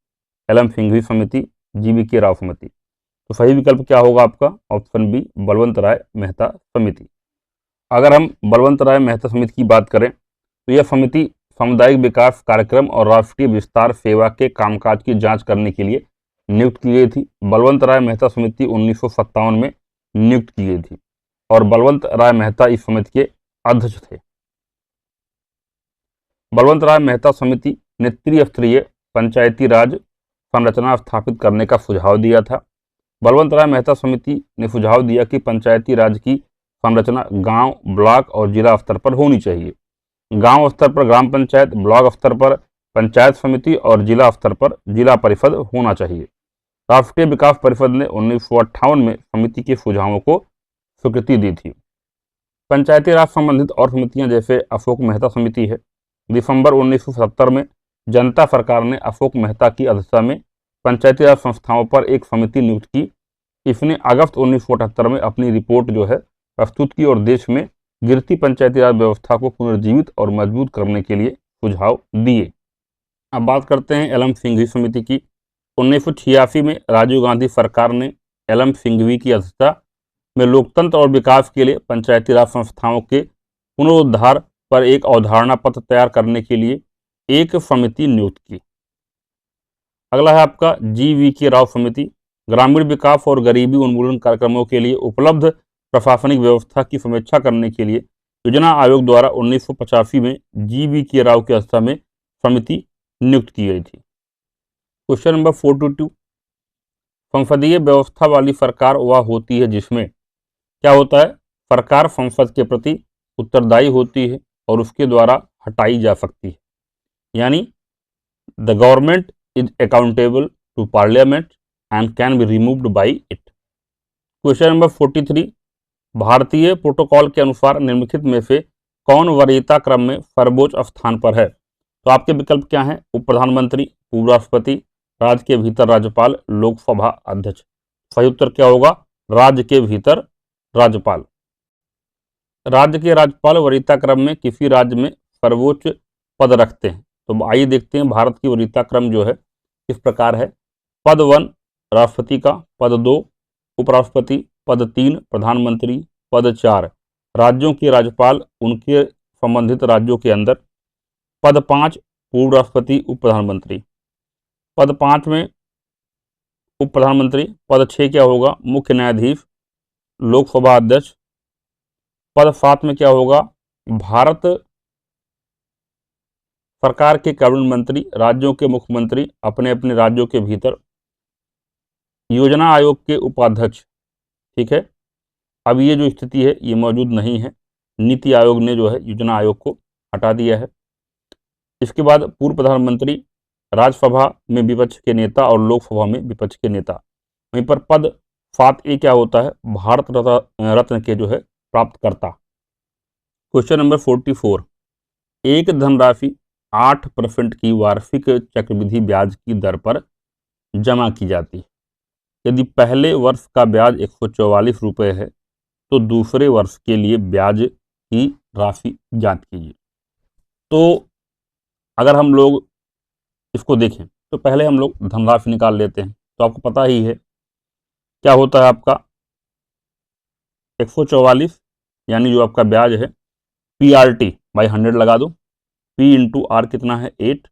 Speaker 1: एल.एम. सिंघवी समिति, जी.वी.के. राव समिति। तो सही विकल्प क्या होगा आपका? ऑप्शन बी, बलवंत राय मेहता समिति। अगर हम बलवंत राय मेहता समिति की बात करें तो यह समिति सामुदायिक विकास कार्यक्रम और राष्ट्रीय विस्तार सेवा के कामकाज की जांच करने के लिए नियुक्त की गई थी। बलवंत राय मेहता समिति 1957 में नियुक्त की गई थी और बलवंत राय मेहता इस समिति के अध्यक्ष थे। बलवंत राय मेहता समिति ने त्रिस्तरीय पंचायती राज संरचना स्थापित करने का सुझाव दिया था। बलवंत राय मेहता समिति ने सुझाव दिया कि पंचायती राज की संरचना गांव, ब्लॉक और जिला स्तर पर होनी चाहिए। गांव स्तर पर ग्राम पंचायत, ब्लॉक स्तर पर पंचायत समिति और जिला स्तर पर जिला परिषद होना चाहिए। राष्ट्रीय विकास परिषद ने 1958 में समिति के सुझावों को स्वीकृति दी थी। पंचायती राज संबंधित और समितियां जैसे अशोक मेहता समिति है। दिसंबर 1970 में जनता सरकार ने अशोक मेहता की अध्यक्षता में पंचायती राज संस्थाओं पर एक समिति नियुक्त की। इसने अगस्त 1978 में अपनी रिपोर्ट जो है प्रस्तुत की और देश में गिरती पंचायती राज व्यवस्था को पुनर्जीवित और मजबूत करने के लिए सुझाव दिए। अब बात करते हैं एलम सिंघवी समिति की। 1986 में राजीव गांधी सरकार ने एलम सिंघवी की अध्यक्षता में लोकतंत्र और विकास के लिए पंचायती राज संस्थाओं के पुनरुद्धार पर एक अवधारणा पत्र तैयार करने के लिए एक समिति नियुक्त की। अगला है आपका GV राव समिति। ग्रामीण विकास और गरीबी उन्मूलन कार्यक्रमों के लिए उपलब्ध प्रशासनिक व्यवस्था की समीक्षा करने के लिए योजना आयोग द्वारा 1985 में GV राव की अध्यक्षता में समिति नियुक्त की गई थी। क्वेश्चन नंबर 42, संसदीय व्यवस्था वाली सरकार वह होती है जिसमें क्या होता है, सरकार संसद के प्रति उत्तरदायी होती है और उसके द्वारा हटाई जा सकती है, यानी the government is accountable to parliament and can be removed by it. Question number 43, भारतीय प्रोटोकॉल के अनुसार निम्नलिखित में से कौन वरीयता क्रम में सर्वोच्च स्थान पर है? तो आपके विकल्प क्या हैं? उप प्रधानमंत्री, उपराष्ट्रपति, राज्य के भीतर राज्यपाल, लोकसभा अध्यक्ष। सही उत्तर क्या होगा? राज्य के भीतर राज्यपाल। राज्य के राज्यपाल वरीयता क्रम में किसी राज्य में सर्वोच्च पद रखते हैं। तो आइए देखते हैं भारत की वरीयता क्रम जो है किस प्रकार है। पद 1 राष्ट्रपति का, पद 2 उपराष्ट्रपति, पद 3 प्रधानमंत्री, पद 4 राज्यों के राज्यपाल उनके संबंधित राज्यों के अंदर, पद 5 पूर्व राष्ट्रपति उप प्रधानमंत्री, पद 5 में उप प्रधानमंत्री, पद 6 क्या होगा? मुख्य न्यायाधीश, लोकसभा अध्यक्ष, पद 7 में क्या होगा? भारत सरकार के कैबिनेट मंत्री, राज्यों के मुख्यमंत्री अपने अपने राज्यों के भीतर, योजना आयोग के उपाध्यक्ष। ठीक है, अब ये जो स्थिति है ये मौजूद नहीं है, नीति आयोग ने जो है योजना आयोग को हटा दिया है। इसके बाद पूर्व प्रधानमंत्री, राज्यसभा में विपक्ष के नेता और लोकसभा में विपक्ष के नेता। वहीं पर पद 7A क्या होता है? भारत रत्न के जो है प्राप्तकर्ता। क्वेश्चन नंबर 44, एक धनराशि 8% की वार्षिक चक्रवृद्धि ब्याज की दर पर जमा की जाती है। यदि पहले वर्ष का ब्याज 144 रुपये है तो दूसरे वर्ष के लिए ब्याज की राशि ज्ञात कीजिए। तो अगर हम लोग इसको देखें तो पहले हम लोग धनराशि निकाल लेते हैं। तो आपको पता ही है क्या होता है आपका 144 यानी जो आपका ब्याज है PRT बाई 100 लगा दो, P इंटू R कितना है 8,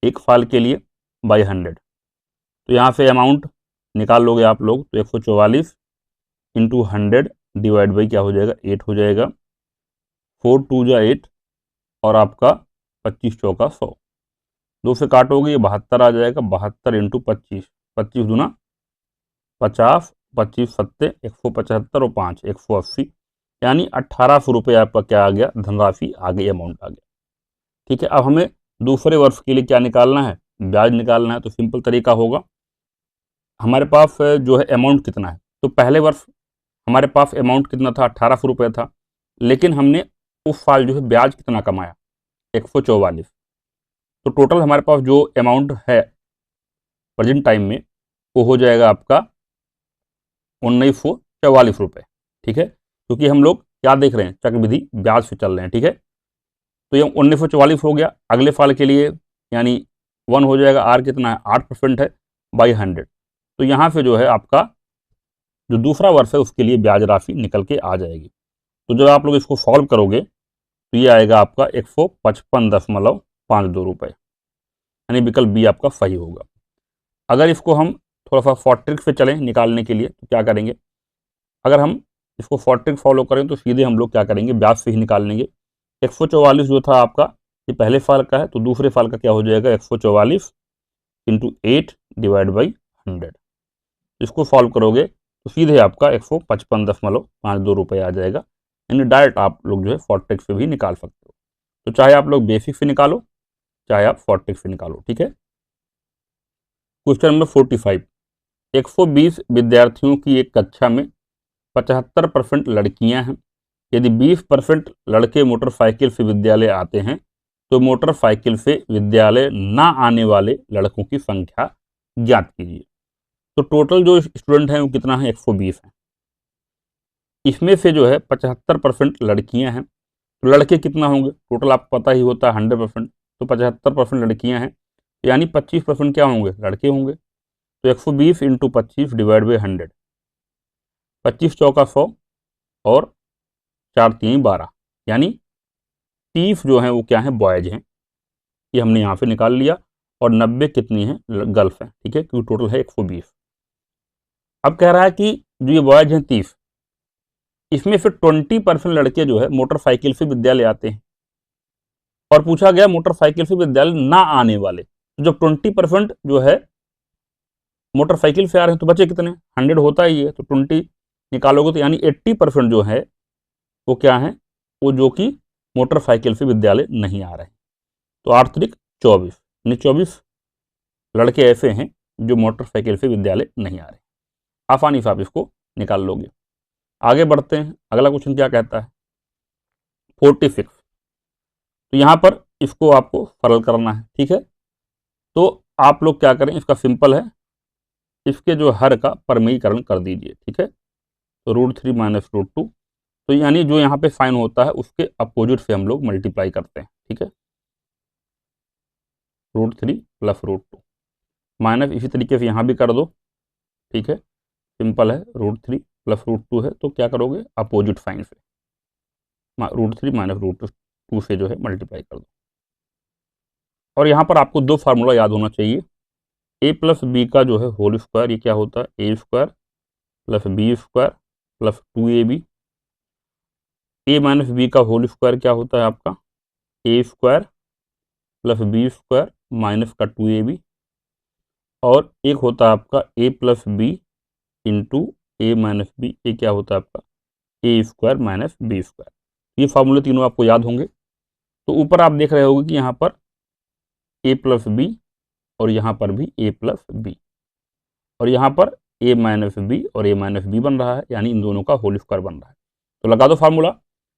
Speaker 1: एक साल के लिए बाई 100। तो यहाँ से अमाउंट निकाल लोगे आप लोग तो 144 इंटू 100 डिवाइड बाई क्या हो जाएगा 8 हो जाएगा, 4 2 जा 8 और आपका 25 चौका 100, 2 से काटोगे ये 72 आ जाएगा, 72 इंटू 25, 25 दूना 50, 25 सत्ते 175 और 5 180, यानी 1800 रुपये आपका क्या आ गया? धनराशि आ गई, अमाउंट आ गया। ठीक है, अब हमें दूसरे वर्ष के लिए क्या निकालना है? ब्याज निकालना है। तो सिंपल तरीका होगा, हमारे पास जो है अमाउंट कितना है, तो पहले वर्ष हमारे पास अमाउंट कितना था? 1800 रुपये था, लेकिन हमने उस साल जो है ब्याज कितना कमाया? 144। तो टोटल हमारे पास जो अमाउंट है प्रेजेंट टाइम में वो हो जाएगा आपका 1944 रुपये। ठीक है, क्योंकि हम लोग क्या देख रहे हैं? चक्रवृद्धि ब्याज से चल रहे हैं। ठीक है, तो ये 1944 हो गया। अगले साल के लिए यानी 1 हो जाएगा, R कितना है? 8% है बाई 100। तो यहाँ से जो है आपका जो दूसरा वर्ष है उसके लिए ब्याज राशि निकल के आ जाएगी। तो जब आप लोग इसको सॉल्व करोगे तो ये आएगा आपका 155.52 रुपये, यानी विकल्प बी आपका सही होगा। अगर इसको हम थोड़ा सा शॉर्ट ट्रिक से चलें निकालने के लिए तो क्या करेंगे? अगर हम इसको शॉर्ट ट्रिक फॉलो करें तो सीधे हम लोग क्या करेंगे? ब्याज से ही निकाल लेंगे। 144 जो था आपका ये पहले साल का है, तो दूसरे साल का क्या हो जाएगा? 144 इंटू 8 डिवाइड बाई 100। इसको सॉल्व करोगे तो सीधे आपका 155.52 रुपये आ जाएगा, यानी डायरेक्ट आप लोग जो है शॉर्ट ट्रिक से भी निकाल सकते हो। तो चाहे आप लोग बेसिक से निकालो चाहे आप शॉर्ट ट्रिक से निकालो। ठीक है, क्वेश्चन नंबर 45, 120 विद्यार्थियों की एक कक्षा में 75% लड़कियां हैं। यदि 20% लड़के मोटरसाइकिल से विद्यालय आते हैं तो मोटरसाइकिल से विद्यालय ना आने वाले लड़कों की संख्या ज्ञात कीजिए। तो टोटल जो स्टूडेंट हैं वो कितना है? 120 है। इसमें से जो है 75% लड़कियां हैं, तो लड़के कितना होंगे, टोटल आपको पता ही होता है 100%, तो 75% लड़कियां हैं, यानी 25% क्या होंगे, लड़के होंगे। तो 120 इंटू 25 डिवाइड बाई 100, 25 चौका 100 और 4 3 12, यानी 30 जो हैं वो क्या हैं, बॉयज हैं। ये हमने यहाँ से निकाल लिया। और 90 कितनी है, गर्ल्स हैं, ठीक है, क्योंकि टोटल है 120। अब कह रहा है कि जो ये बॉयज हैं 30, इसमें से 20% लड़के जो है मोटरसाइकिल से विद्यालय आते हैं। और पूछा गया मोटरसाइकिल से विद्यालय ना आने वाले, तो जब 20% जो है मोटरसाइकिल से आ रहे हैं तो बचे कितने, 100 होता ही है, तो 20 निकालोगे तो यानी 80% जो है वो क्या है, वो जो कि मोटरसाइकिल से विद्यालय नहीं आ रहे हैं। तो 8 त्रिक 24, यानी 24 लड़के ऐसे हैं जो मोटरसाइकिल से विद्यालय नहीं आ रहे। आसानी से आप इसको निकाल लोगे। आगे बढ़ते हैं, अगला क्वेश्चन क्या कहता है, 46। तो यहाँ पर इसको आपको सरल करना है, ठीक है। तो आप लोग क्या करें, इसका सिंपल है, इसके जो हर का परमीकरण कर दीजिए, ठीक है। तो √3 माइनस √2, तो यानी जो यहाँ पे साइन होता है उसके अपोजिट से हम लोग मल्टीप्लाई करते हैं, ठीक है। √3 प्लस √2 माइनस, इसी तरीके से यहाँ भी कर दो, ठीक है, सिंपल है, √3 प्लस √2 है, तो क्या करोगे, अपोजिट साइन से √3 माइनस √2 से जो है मल्टीप्लाई कर दो। और यहाँ पर आपको दो फार्मूला याद होना चाहिए, a प्लस बी का जो है होल स्क्वायर, ये क्या होता है, a square plus B square plus 2ab। a minus B का होल स्क्वायर क्या होता है आपका, a square plus B square minus का 2ab। और एक होता है आपका a plus B into A minus B, ये क्या होता है आपका a square minus B square. ये फार्मूले तीनों आपको याद होंगे। तो ऊपर आप देख रहे होगे कि यहाँ पर a प्लस बी और यहाँ पर भी a प्लस बी, और यहाँ पर a माइनस बी और a माइनस बी बन रहा है, यानी इन दोनों का होल स्क्वायर बन रहा है। तो लगा दो फार्मूला,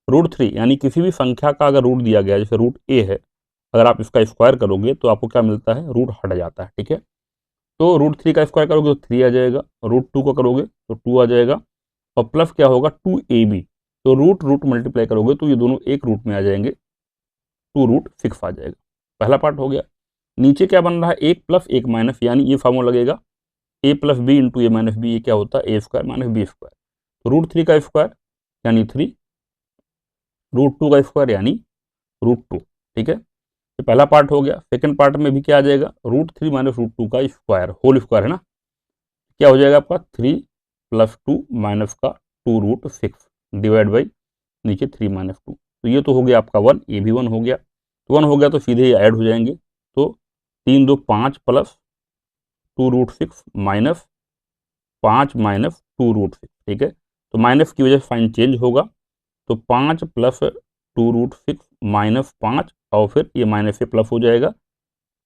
Speaker 1: √3 यानी किसी भी संख्या का अगर रूट दिया गया है, जैसे रूट a है, अगर आप इसका स्क्वायर करोगे तो आपको क्या मिलता है, रूट हट जाता है, ठीक है। तो √3 का स्क्वायर करोगे तो 3 आ जाएगा, √2 का करोगे तो 2 आ जाएगा, और प्लस क्या होगा 2ab, तो रूट रूट मल्टीप्लाई करोगे तो ये दोनों एक रूट में आ जाएंगे, 2√6 आ जाएगा। पहला पार्ट हो गया। नीचे क्या बन रहा है, 1 प्लस 1 माइनस, यानी ये फार्मूला लगेगा a plus B into A minus B, ये क्या होता है, a square minus B square. तो √3 का स्क्वायर यानी 3, √2 का स्क्वायर यानी √2, ठीक है। ये पहला पार्ट हो गया। सेकंड पार्ट में भी क्या आ जाएगा, √3 माइनस √2 का स्क्वायर, होल स्क्वायर है ना, क्या हो जाएगा आपका 3 प्लस 2 माइनस का 2√6 डिवाइड बाई नीचे 3 माइनस 2। तो ये तो हो गया आपका 1, ये भी 1 हो गया, तो 1 हो गया तो सीधे ये ऐड हो जाएंगे। तो 3 2 5 प्लस 2√6 माइनस 5 माइनस 2√6, ठीक है। तो माइनस की वजह से साइन चेंज होगा, तो 5 प्लस 2√6 माइनस 5, और फिर ये माइनस से प्लस हो जाएगा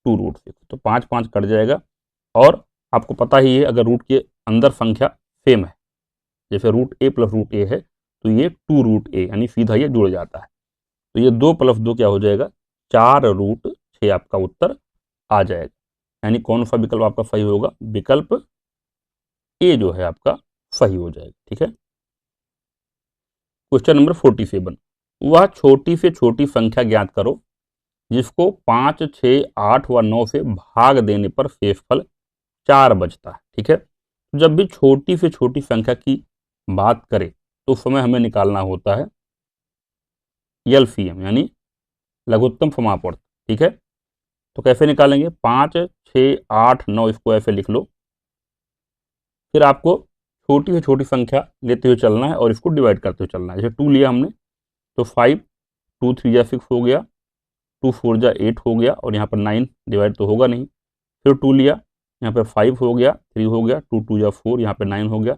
Speaker 1: 2√6, तो 5 5 कट जाएगा। और आपको पता ही है अगर रूट के अंदर संख्या सेम है, जैसे √a प्लस √a है, तो ये 2√a यानी सीधा ये जुड़ जाता है। तो ये 2 प्लस 2 क्या हो जाएगा, 4√6 आपका उत्तर आ जाएगा। यानी कौन सा विकल्प आपका सही होगा, विकल्प ए जो है आपका सही हो जाएगा, ठीक है। क्वेश्चन नंबर 47, वह छोटी से छोटी संख्या ज्ञात करो जिसको 5 6 8 व 9 से भाग देने पर शेषफल 4 बचता है, ठीक है। जब भी छोटी से छोटी संख्या की बात करें तो उस समय हमें निकालना होता है एलसीएम यानी लघुत्तम समापवर्त, ठीक है। तो कैसे निकालेंगे, 5 6 8 9 इसको ऐसे लिख लो, फिर आपको छोटी से छोटी संख्या लेते हुए चलना है और इसको डिवाइड करते हुए चलना है। जैसे 2 लिया हमने तो 5, 2 3 6 हो गया, 2 4 8 हो गया, और यहाँ पर 9 डिवाइड तो होगा नहीं। फिर 2 लिया, यहाँ पे 5 हो गया, 3 हो गया, 2 2 4, यहाँ पे 9 हो गया।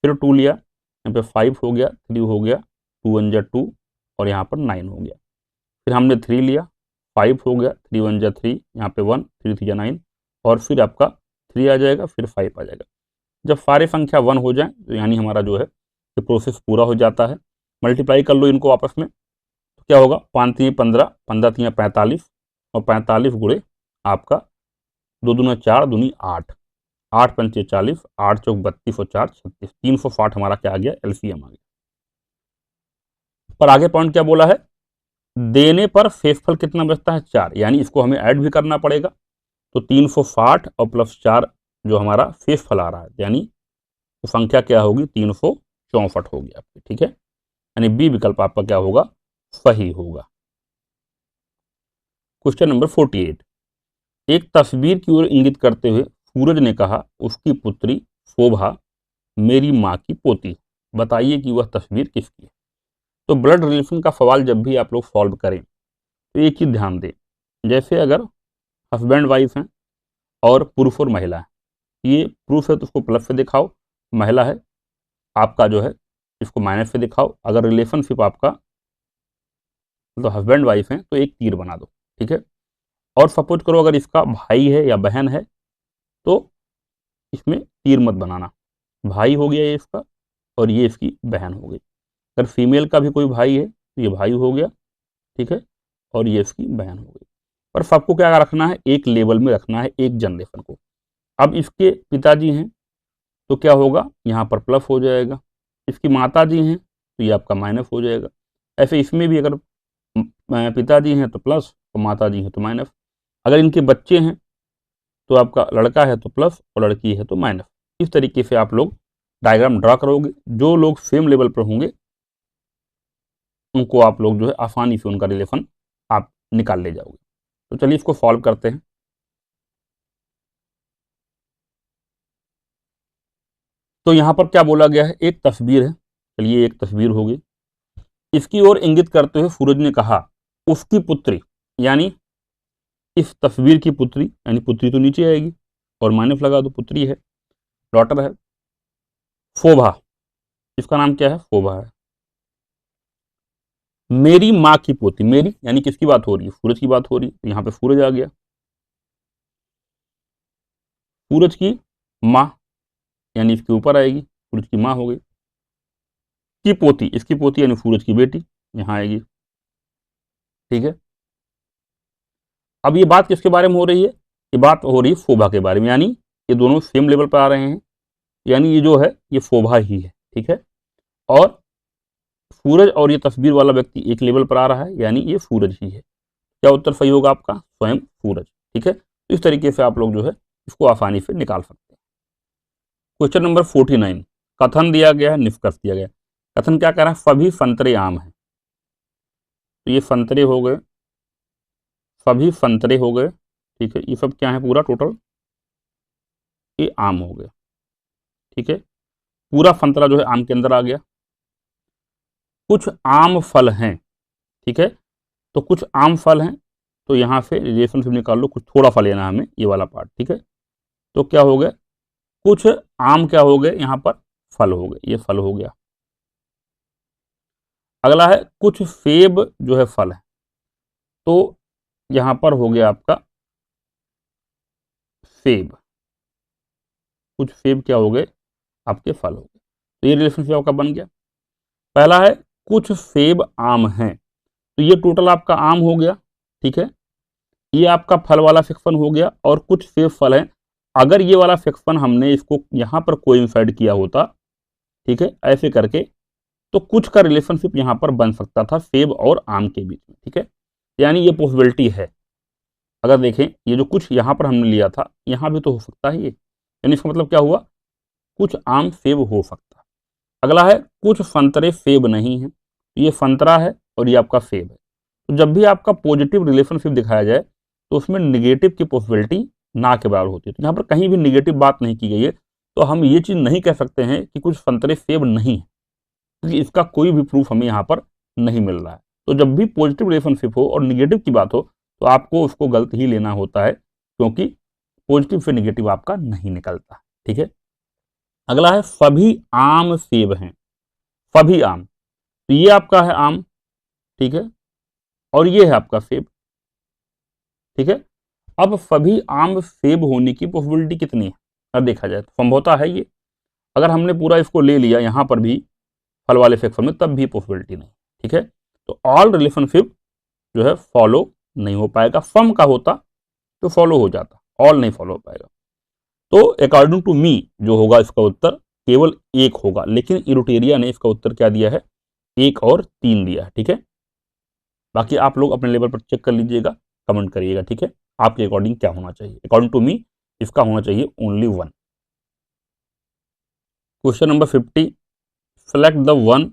Speaker 1: फिर 2 लिया, यहाँ पे 5 हो गया, 3 हो गया, 2 1 2, और यहाँ पर 9 हो गया। फिर हमने 3 लिया, 5 हो गया, 3 1 3, यहाँ पे 1, 3 3 9, और फिर आपका 3 आ जाएगा, फिर 5 आ जाएगा। जब सारे संख्या 1 हो जाए तो यानी हमारा जो है ये प्रोसेस पूरा हो जाता है। मल्टीप्लाई कर लो इनको आपस में, तो क्या होगा, 5 3 15, 15 3 45, और 45 गुणे आपका 2 दूना 4 दूनी 8, 8 पंचे 40, 8 चौक 32 और 4 36, 360 हमारा क्या आ गया, एलसीएम आ गया। पर आगे पॉइंट क्या बोला है, देने पर शेषफल कितना बचता है 4, यानी इसको हमें ऐड भी करना पड़ेगा। तो 360 और प्लस 4 जो हमारा शेषफल आ रहा है, यानी संख्या क्या होगी 364 होगी आपकी, ठीक है। यानी बी विकल्प आपका क्या होगा, सही होगा। क्वेश्चन नंबर 48, एक तस्वीर की ओर इंगित करते हुए सूरज ने कहा, उसकी पुत्री शोभा मेरी माँ की पोती, बताइए कि वह तस्वीर किसकी है। तो ब्लड रिलेशन का सवाल जब भी आप लोग सॉल्व करें तो एक चीज ध्यान दें, जैसे अगर हस्बैंड वाइफ हैं और पुरुष और महिला है, ये पुरुष है तो उसको प्लस से दिखाओ, महिला है आपका जो है इसको माइनस से दिखाओ। अगर रिलेशनशिप आपका तो हस्बैंड वाइफ है तो एक तीर बना दो, ठीक है। और सपोज करो अगर इसका भाई है या बहन है तो इसमें तीर मत बनाना, भाई हो गया ये इसका और ये इसकी बहन हो गई। अगर फीमेल का भी कोई भाई है तो ये भाई हो गया, ठीक है, और ये इसकी बहन हो गई। पर सबको क्या रखना है, एक लेवल में रखना है, एक जनरेशन को। अब इसके पिताजी हैं तो क्या होगा, यहाँ पर प्लस हो जाएगा, इसकी माता जी हैं तो ये आपका माइनस हो जाएगा। ऐसे इसमें भी अगर पिताजी हैं तो प्लस और माता जी हैं तो माइनस। अगर इनके बच्चे हैं तो आपका लड़का है तो प्लस और लड़की है तो माइनस। इस तरीके से आप लोग डायग्राम ड्रा करोगे, जो लोग सेम लेवल पर होंगे उनको आप लोग जो है आसानी से उनका रिलेशन आप निकाल ले जाओगे। तो चलिए इसको सॉल्व करते हैं। तो यहाँ पर क्या बोला गया है, एक तस्वीर है, चलिए एक तस्वीर होगी, इसकी ओर इंगित करते हुए सूरज ने कहा, उसकी पुत्री, यानी इस तस्वीर की पुत्री, यानी पुत्री तो नीचे आएगी और माइनस लगा दो, पुत्री है, डॉटर है, शोभा, इसका नाम क्या है, शोभा है, मेरी माँ की पोती, मेरी यानी किसकी बात हो रही है, सूरज की बात हो रही है, तो यहाँ पे सूरज आ गया, सूरज की माँ यानी इसके ऊपर आएगी, सूरज की माँ हो गई, की पोती, इसकी पोती यानी सूरज की बेटी यहाँ आएगी, ठीक है। अब ये बात किसके बारे में हो रही है, ये बात हो रही है शोभा के बारे में, यानी ये दोनों सेम लेवल पर आ रहे हैं, यानी ये जो है ये शोभा ही है, ठीक है। और सूरज और ये तस्वीर वाला व्यक्ति एक लेवल पर आ रहा है, यानी ये सूरज ही है। क्या उत्तर सही होगा आपका, स्वयं सूरज, ठीक है। तो इस तरीके से आप लोग जो है इसको आसानी से निकाल सकते हैं। क्वेश्चन नंबर 49, कथन दिया गया है, निष्कर्ष दिया गया। कथन क्या कह रहा है, सभी संतरे आम हैं, तो ये संतरे हो गए, सभी संतरे हो गए, ठीक है, ये सब क्या है पूरा टोटल, ये आम हो गए, ठीक है, पूरा संतरा जो है आम के अंदर आ गया। कुछ आम फल हैं, ठीक है, तो कुछ आम फल हैं, तो यहाँ से रिलेशनशिप निकाल लो, कुछ थोड़ा फल लेना हमें, ये वाला पार्ट, ठीक है। तो क्या हो गया, कुछ आम क्या हो गए, यहाँ पर फल हो गए, ये फल हो गया। अगला है कुछ सेब जो है फल है, तो यहाँ पर हो गया आपका सेब, कुछ सेब क्या हो गए, आपके फल हो गए। तो ये रिलेशनशिप आपका बन गया। पहला है कुछ सेब आम हैं, तो ये टोटल आपका आम हो गया, ठीक है, ये आपका फल वाला सेक्शन हो गया, और कुछ सेब फल हैं। अगर ये वाला सेक्शन हमने इसको यहाँ पर कोइंसाइड किया होता, ठीक है, ऐसे करके, तो कुछ का रिलेशनशिप यहाँ पर बन सकता था सेब और आम के बीच में, ठीक है, यानी ये पॉसिबिलिटी है। अगर देखें ये जो कुछ यहाँ पर हमने लिया था, यहाँ भी तो हो सकता है ये, यानी इसका मतलब क्या हुआ, कुछ आम सेब हो सकता है। अगला है कुछ संतरे सेब नहीं है, ये संतरा है और ये आपका सेब है। तो जब भी आपका पॉजिटिव रिलेशनशिप दिखाया जाए तो उसमें निगेटिव की पॉसिबिलिटी ना के बराबर होती है। तो यहाँ पर कहीं भी निगेटिव बात नहीं की गई है, तो हम ये चीज़ नहीं कह सकते हैं कि कुछ संतरे सेब नहीं है, क्योंकि इसका कोई भी प्रूफ हमें यहाँ पर नहीं मिल रहा है। तो जब भी पॉजिटिव रिलेशनशिप हो और निगेटिव की बात हो तो आपको उसको गलत ही लेना होता है, क्योंकि पॉजिटिव से निगेटिव आपका नहीं निकलता, ठीक है। अगला है सभी आम सेब हैं, सभी आम, तो ये आपका है आम, ठीक है, और ये है आपका सेब, ठीक है। अब सभी आम सेब होने की पॉसिबिलिटी कितनी है, अगर देखा जाए तो संभवतः है ये, अगर हमने पूरा इसको ले लिया यहाँ पर भी फल वाले सेक्शन में, तब भी पॉसिबिलिटी नहीं, ठीक है। तो ऑल रिलेशनशिप जो है फॉलो नहीं हो पाएगा, सम का होता तो फॉलो हो जाता, ऑल नहीं फॉलो हो पाएगा। तो अकॉर्डिंग टू मी जो होगा इसका उत्तर केवल एक होगा, लेकिन इरोटेरिया ने इसका उत्तर क्या दिया है, 1 और 3 दिया है, ठीक है। बाकी आप लोग अपने लेवल पर चेक कर लीजिएगा, कमेंट करिएगा, ठीक है, आपके अकॉर्डिंग क्या होना चाहिए। अकॉर्डिंग टू मी इसका होना चाहिए only 1। Question number 50, select the one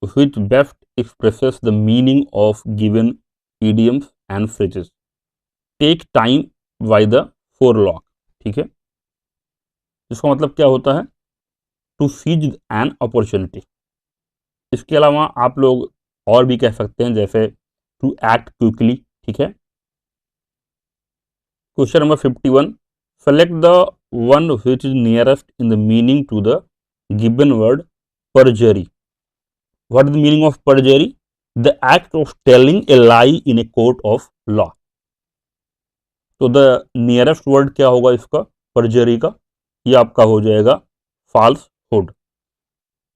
Speaker 1: which best expresses the meaning of given idioms and phrases. Take time by the forelock, ठीक है। इसका मतलब क्या होता है, टू सीज एन अपॉर्चुनिटी। इसके अलावा आप लोग और भी कह सकते हैं, जैसे टू एक्ट क्विकली, ठीक है। Question number 51, select the one which is nearest in the meaning to the given word perjury. What is the meaning of perjury? The act of telling a lie in a court of law. तो the nearest word क्या होगा इसका, परजरी का, ये आपका हो जाएगा false hood.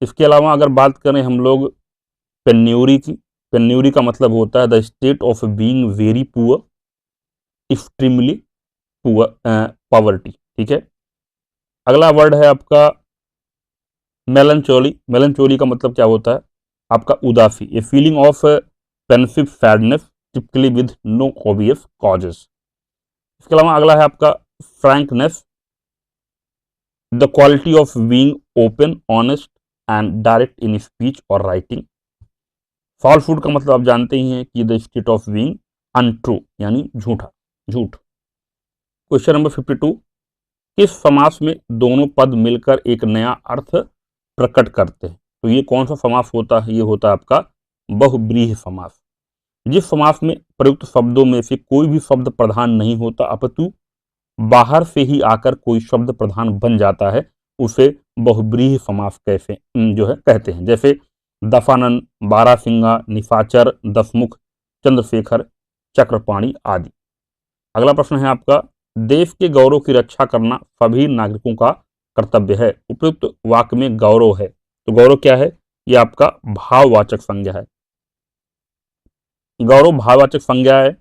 Speaker 1: इसके अलावा अगर बात करें हम लोग पेन्यूरी की, पेन्यूरी का मतलब होता है the state of being very poor, extremely poor, poverty, ठीक है। अगला वर्ड है आपका मेलनचोली। मेलनचोली का मतलब क्या होता है, आपका उदासी, a feeling of pensive sadness typically with no obvious causes. इसके अलावा अगला है आपका frankness, the quality of being open, honest and direct in speech और राइटिंग। फॉल्सहुड का मतलब आप जानते ही हैं कि the state of being untrue, यानी झूठा, झूठ। क्वेश्चन नंबर 52, किस समास में दोनों पद मिलकर एक नया अर्थ प्रकट करते हैं। तो ये कौन सा समास होता है, ये होता है आपका बहुब्रीहि समास। जिस समास में प्रयुक्त शब्दों में से कोई भी शब्द प्रधान नहीं होता, अपितु बाहर से ही आकर कोई शब्द प्रधान बन जाता है, उसे बहुब्रीहि समास कैसे जो है कहते हैं। जैसे दफानन, बारासिंगा, निशाचर, दसमुख, चंद्रशेखर, चक्रपाणी आदि। अगला प्रश्न है आपका, देश के गौरव की रक्षा करना सभी नागरिकों का कर्तव्य है। उपयुक्त वाक्य में गौरव है, तो गौरव क्या है, ये आपका भाववाचक संज्ञा है। गौरव भाववाचक संज्ञा है।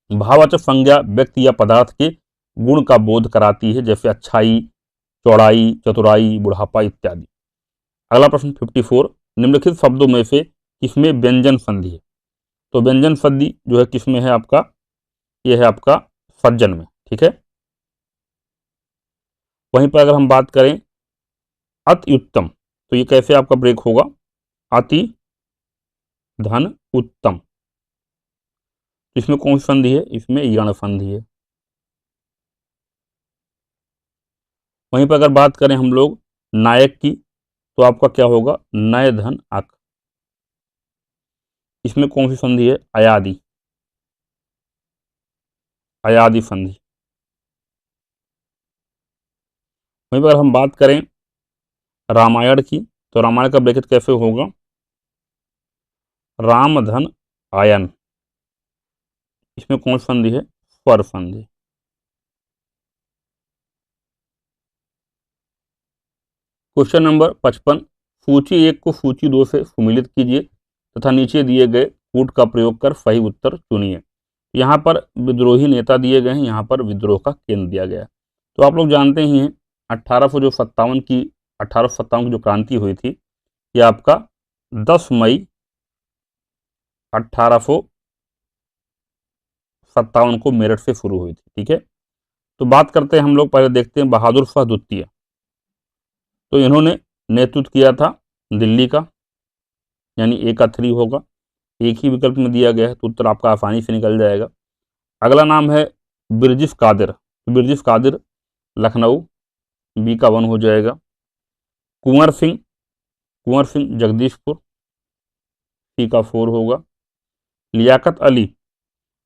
Speaker 1: भाववाचक संज्ञा व्यक्ति या पदार्थ के गुण का बोध कराती है, जैसे अच्छाई, चौड़ाई, चतुराई, बुढ़ापा इत्यादि। अगला प्रश्न 54, निम्नलिखित शब्दों में से किसमें व्यंजन संधि है। तो व्यंजन संधि जो है किसमें है आपका, यह है आपका सज्जन में, ठीक है। वहीं पर अगर हम बात करें अति उत्तम, तो ये कैसे आपका ब्रेक होगा, अति धन उत्तम। इसमें कौन सी संधि है, इसमें यण संधि है। वहीं पर अगर बात करें हम लोग नायक की, तो आपका क्या होगा, नय धन अक। इसमें कौन सी संधि है, अयादि, अयादि संधि। वहीं पर हम बात करें रामायण की, तो रामायण का ब्रैकेट कैसे होगा, राम धन आयन। इसमें कौन सी संधि है, स्वर संधि। क्वेश्चन नंबर 55, सूची 1 को सूची 2 से सुमिलित कीजिए तथा नीचे दिए गए कूट का प्रयोग कर सही उत्तर चुनिए। यहाँ पर विद्रोही नेता दिए गए हैं, यहाँ पर विद्रोह का केंद्र दिया गया है। तो आप लोग जानते ही हैं 1857 की जो क्रांति हुई थी, ये आपका 10 मई 1857 को मेरठ से शुरू हुई थी, ठीक है। तो बात करते हैं हम लोग, पहले देखते हैं बहादुर शाह द्वितीय। तो इन्होंने नेतृत्व किया था दिल्ली का, यानी ए का 3 होगा। एक ही विकल्प में दिया गया है, तो उत्तर आपका आसानी से निकल जाएगा। अगला नाम है बिरजिस कादिर, तो बिरजिस कादिर लखनऊ, बी का 1 हो जाएगा। कुंवर सिंह जगदीशपुर, सी का 4 होगा। लियाकत अली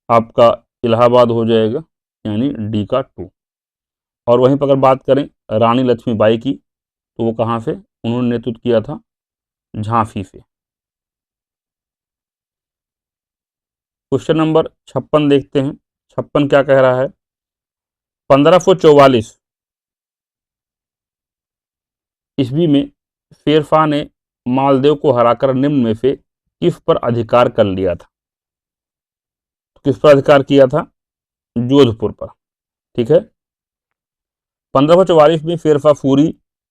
Speaker 1: आपका इलाहाबाद हो जाएगा, यानी डी का 2। और वहीं पर अगर बात करें रानी लक्ष्मीबाई की, तो वो कहाँ से, उन्होंने नेतृत्व किया था झांसी से। क्वेश्चन नंबर 56 देखते हैं। 56 क्या कह रहा है, 1544 ईस्वी में शेरशाह ने मालदेव को हराकर निम्न में से किस पर अधिकार कर लिया था। किस पर अधिकार किया था, जोधपुर पर, ठीक है। 1544 में शेरशाह सूरी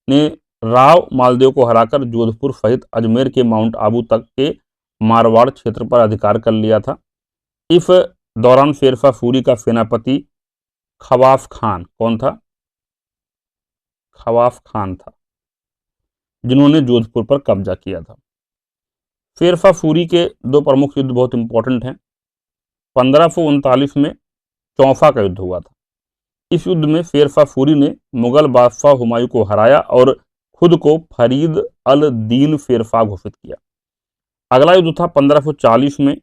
Speaker 1: ने राव मालदेव को हराकर जोधपुर सहित अजमेर के माउंट आबू तक के मारवाड़ क्षेत्र पर अधिकार कर लिया था। इस दौरान शेरशाह सूरी का सेनापति खवास खान कौन था? खवास खान था, जिन्होंने जोधपुर पर कब्जा किया था। शेरशाह सूरी के दो प्रमुख युद्ध बहुत इंपॉर्टेंट हैं। 1539 में चौसा का युद्ध हुआ था। इस युद्ध में शेरशाह सूरी ने मुगल बादशाह हुमायूं को हराया और खुद को फरीद अल दीन शेरशाह घोषित किया। अगला युद्ध था 1540 में,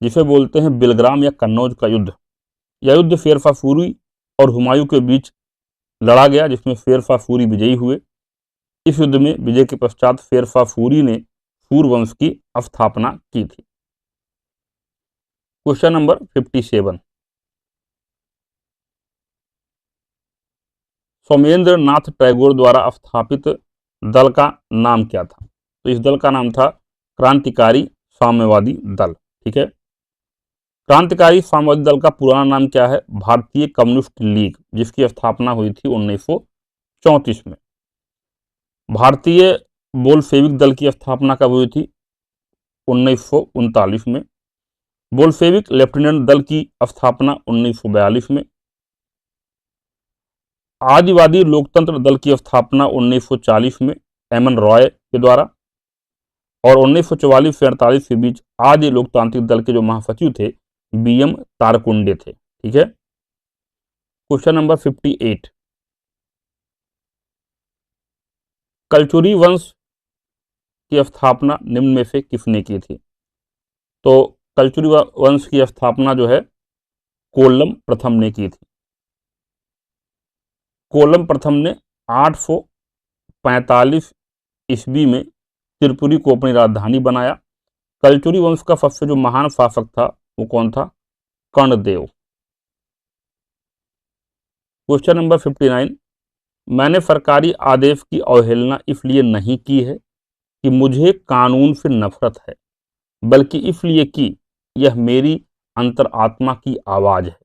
Speaker 1: जिसे बोलते हैं बिलग्राम या कन्नौज का युद्ध। यह युद्ध शेरशाह सूरी और हुमायूं के बीच लड़ा गया, जिसमें शेरशाह सूरी विजयी हुए। इस युद्ध में विजय के पश्चात शेरशाह सूरी ने सूरवंश की स्थापना की थी। क्वेश्चन नंबर 57, सोमेंद्र नाथ टैगोर द्वारा स्थापित दल का नाम क्या था? तो इस दल का नाम था क्रांतिकारी साम्यवादी दल। ठीक है, क्रांतिकारी साम्यवादी दल का पुराना नाम क्या है? भारतीय कम्युनिस्ट लीग, जिसकी स्थापना हुई थी 1934 में। भारतीय बोल्शेविक दल की स्थापना कब हुई थी? 1939 में। बोल्शेविक लेफ्टिनेंट दल की स्थापना 1942 में। आदिवादी लोकतंत्र दल की स्थापना 1940 में एमएन रॉय के द्वारा, और 1944 से 48 के बीच आदि लोकतांत्रिक दल के जो महासचिव थे बीएम तारकुंडे थे। ठीक है, क्वेश्चन नंबर 58, कलचुरी वंश की स्थापना निम्न में से किसने की थी? तो कलचुरी वंश की स्थापना जो है कोल्लम प्रथम ने की थी। कोल्लम प्रथम ने 845 ईस्वी में त्रिपुरी को अपनी राजधानी बनाया। कलचुरी वंश का सबसे जो महान शासक था वो कौन था? कर्णदेव। क्वेश्चन नंबर 59, मैंने सरकारी आदेश की अवहेलना इसलिए नहीं की है कि मुझे कानून से नफरत है, बल्कि इसलिए कि यह मेरी अंतरात्मा की आवाज है।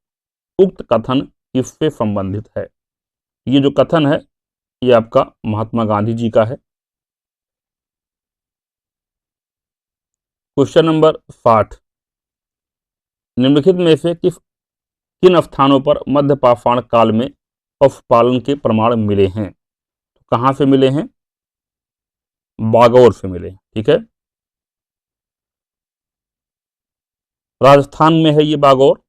Speaker 1: उक्त कथन इससे संबंधित है। ये जो कथन है ये आपका महात्मा गांधी जी का है। क्वेश्चन नंबर 60, निम्नलिखित में से किन स्थानों पर मध्य पाषाण काल में पशुपालन के प्रमाण मिले हैं? तो कहां से मिले हैं? बागौर से मिले। ठीक है, राजस्थान में है ये बागौर,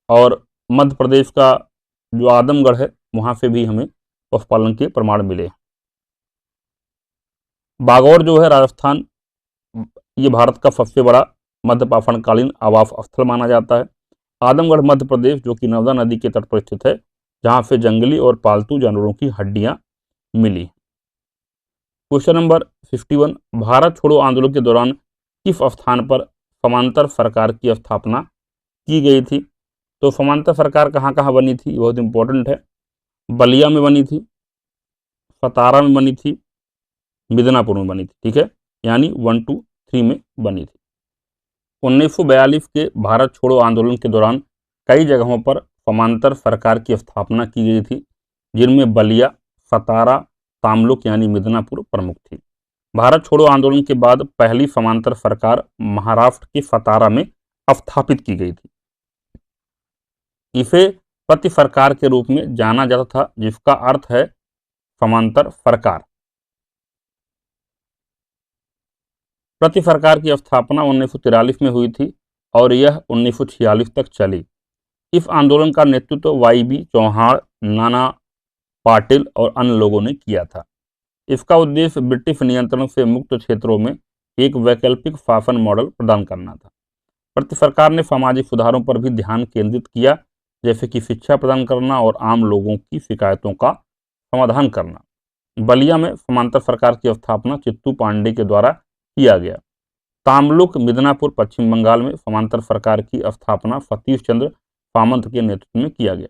Speaker 1: और मध्य प्रदेश का जो आदमगढ़ है वहां से भी हमें पशुपालन के प्रमाण मिले। बागौर जो है राजस्थान, ये भारत का सबसे बड़ा मध्य पाषाणकालीन आवास स्थल माना जाता है। आदमगढ़ मध्य प्रदेश, जो कि नर्मदा नदी के तट पर स्थित है, जहां से जंगली और पालतू जानवरों की हड्डियां मिली। क्वेश्चन नंबर 51, भारत छोड़ो आंदोलन के दौरान किस स्थान पर समांतर सरकार की स्थापना की गई थी? तो समांतर सरकार कहाँ कहाँ बनी थी? बहुत इंपॉर्टेंट है। बलिया में बनी थी, सतारा में बनी थी, मिदनापुर में बनी थी। ठीक है, यानी 1, 2, 3 में बनी थी। 1942 के भारत छोड़ो आंदोलन के दौरान कई जगहों पर समांतर सरकार की स्थापना की गई थी, जिनमें बलिया, सतारा, तामलुक यानी मिदनापुर प्रमुख थी। भारत छोड़ो आंदोलन के बाद पहली समांतर सरकार महाराष्ट्र के सतारा में स्थापित की गई थी। इसे प्रति सरकार के रूप में जाना जाता था, जिसका अर्थ है समांतर सरकार। प्रति सरकार की स्थापना 1943 में हुई थी और यह 1946 तक चली। इस आंदोलन का नेतृत्व वाई.बी. चौहान, नाना पाटिल और अन्य लोगों ने किया था। इसका उद्देश्य ब्रिटिश नियंत्रण से मुक्त क्षेत्रों में एक वैकल्पिक शासन मॉडल प्रदान करना था। प्रति सरकार ने सामाजिक सुधारों पर भी ध्यान केंद्रित किया, जैसे कि शिक्षा प्रदान करना और आम लोगों की शिकायतों का समाधान करना। बलिया में समांतर सरकार की स्थापना चित्तू पांडे के द्वारा किया गया। तामलुक, मिदनापुर, पश्चिम बंगाल में समांतर सरकार की स्थापना सतीश चंद्र सामंत के नेतृत्व में किया गया।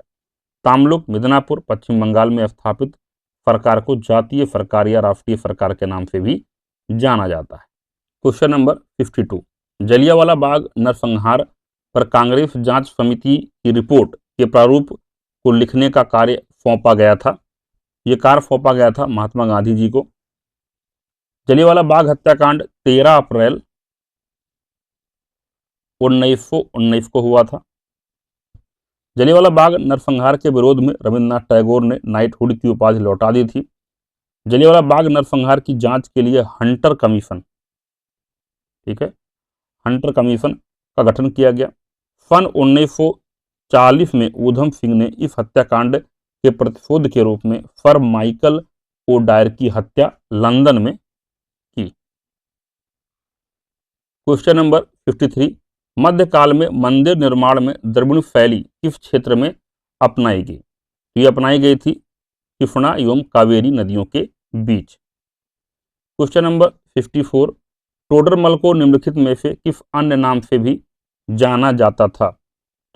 Speaker 1: तामलुक, मिदनापुर, पश्चिम बंगाल में स्थापित सरकार को जातीय सरकार या राष्ट्रीय सरकार के नाम से भी जाना जाता है। क्वेश्चन नंबर 52, जलियांवाला बाग नरसंहार पर कांग्रेस जांच समिति की रिपोर्ट के प्रारूप को लिखने का कार्य सौंपा गया था। ये कार्य सौंपा गया था महात्मा गांधी जी को। जलियांवाला बाग हत्याकांड 13 अप्रैल 1919 को हुआ था। जलियांवाला बाग नरसंहार के विरोध में रविन्द्रनाथ टैगोर ने नाइटहुड की उपाधि लौटा दी थी। जलियांवाला बाग नरसंहार की जांच के लिए हंटर कमीशन, ठीक है, हंटर कमीशन का गठन किया गया। सन 1940 में ऊधम सिंह ने इस हत्याकांड के प्रतिशोध के रूप में सर माइकल ओ डायर की हत्या लंदन में की। क्वेश्चन नंबर 53, मध्यकाल में मंदिर निर्माण में द्रविड़ शैली किस क्षेत्र में अपनाई गई? ये अपनाई गई थी कृष्णा एवं कावेरी नदियों के बीच। क्वेश्चन नंबर 54, टोडरमल को निम्नलिखित में से किस अन्य नाम से भी जाना जाता था?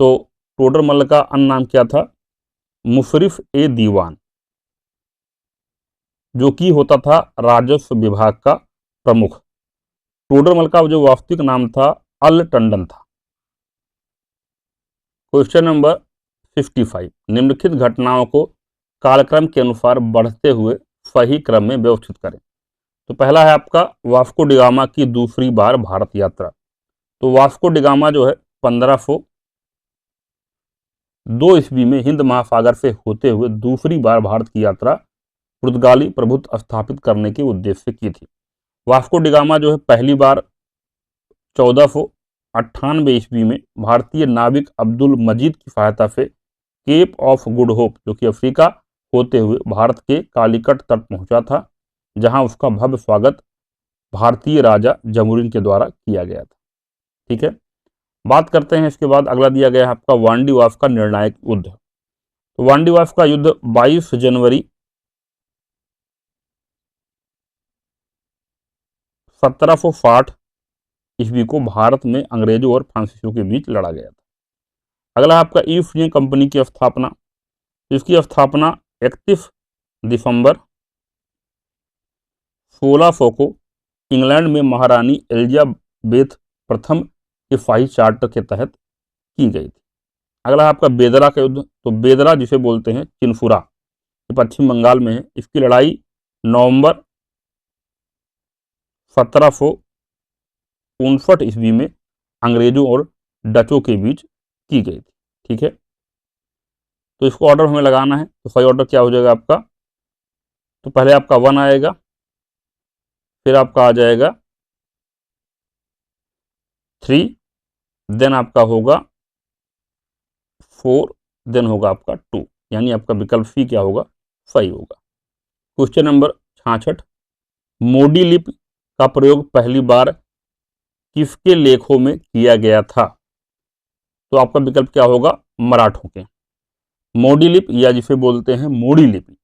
Speaker 1: तो टोडरमल का अन्य नाम क्या था? मुशर्रिफ ए दीवान, जो कि होता था राजस्व विभाग का प्रमुख। टोडरमल का जो वास्तविक नाम था अल टंडन था। क्वेश्चन नंबर 55, निम्नलिखित घटनाओं को कालक्रम के अनुसार बढ़ते हुए सही क्रम में व्यवस्थित करें। तो पहला है आपका वास्को डिगामा की दूसरी बार भारत यात्रा। तो वास्को डिगामा जो है 1502 ईस्वी में हिंद महासागर से होते हुए दूसरी बार भारत की यात्रा पुर्तगाली प्रभुत्व स्थापित करने के उद्देश्य से की थी। वास्को डिगामा जो है पहली बार 1498 ईस्वी में भारतीय नाविक अब्दुल मजीद की सहायता से केप ऑफ गुड होप, जो कि अफ्रीका होते हुए भारत के कालीकट तट पहुंचा था, जहां उसका भव्य स्वागत भारतीय राजा जमुरीन के द्वारा किया गया था। ठीक है, बात करते हैं इसके बाद अगला दिया गया है आपका वांडीवास का निर्णायक युद्ध। तो वांडीवास का युद्ध 22 जनवरी 1760 ईस्वी को भारत में अंग्रेजों और फ्रांसीसियों के बीच लड़ा गया था। अगला आपका ईस्ट इंडिया कंपनी की स्थापना। इसकी स्थापना 31 दिसंबर 1600 को इंग्लैंड में महारानी एलिजाबेथ प्रथम के शाही चार्टर के तहत की गई थी। अगला आपका बेदरा का युद्ध। तो बेदरा जिसे बोलते हैं चिनफुरा, ये पश्चिम बंगाल में है। इसकी लड़ाई नवंबर 1759 ईस्वी में अंग्रेजों और डचों के बीच की गई थी। ठीक है, तो इसको ऑर्डर हमें लगाना है। तो सही ऑर्डर क्या हो जाएगा आपका? तो पहले आपका 1 आएगा, फिर आपका आ जाएगा 3, देन आपका होगा 4, देन होगा आपका 2, यानी आपका विकल्प सी क्या होगा? सही होगा। क्वेश्चन नंबर 66, मोडी लिपि का प्रयोग पहली बार किसके लेखों में किया गया था? तो आपका विकल्प क्या होगा? मराठों के। मोडी लिपि या जिसे बोलते हैं मोडी लिपि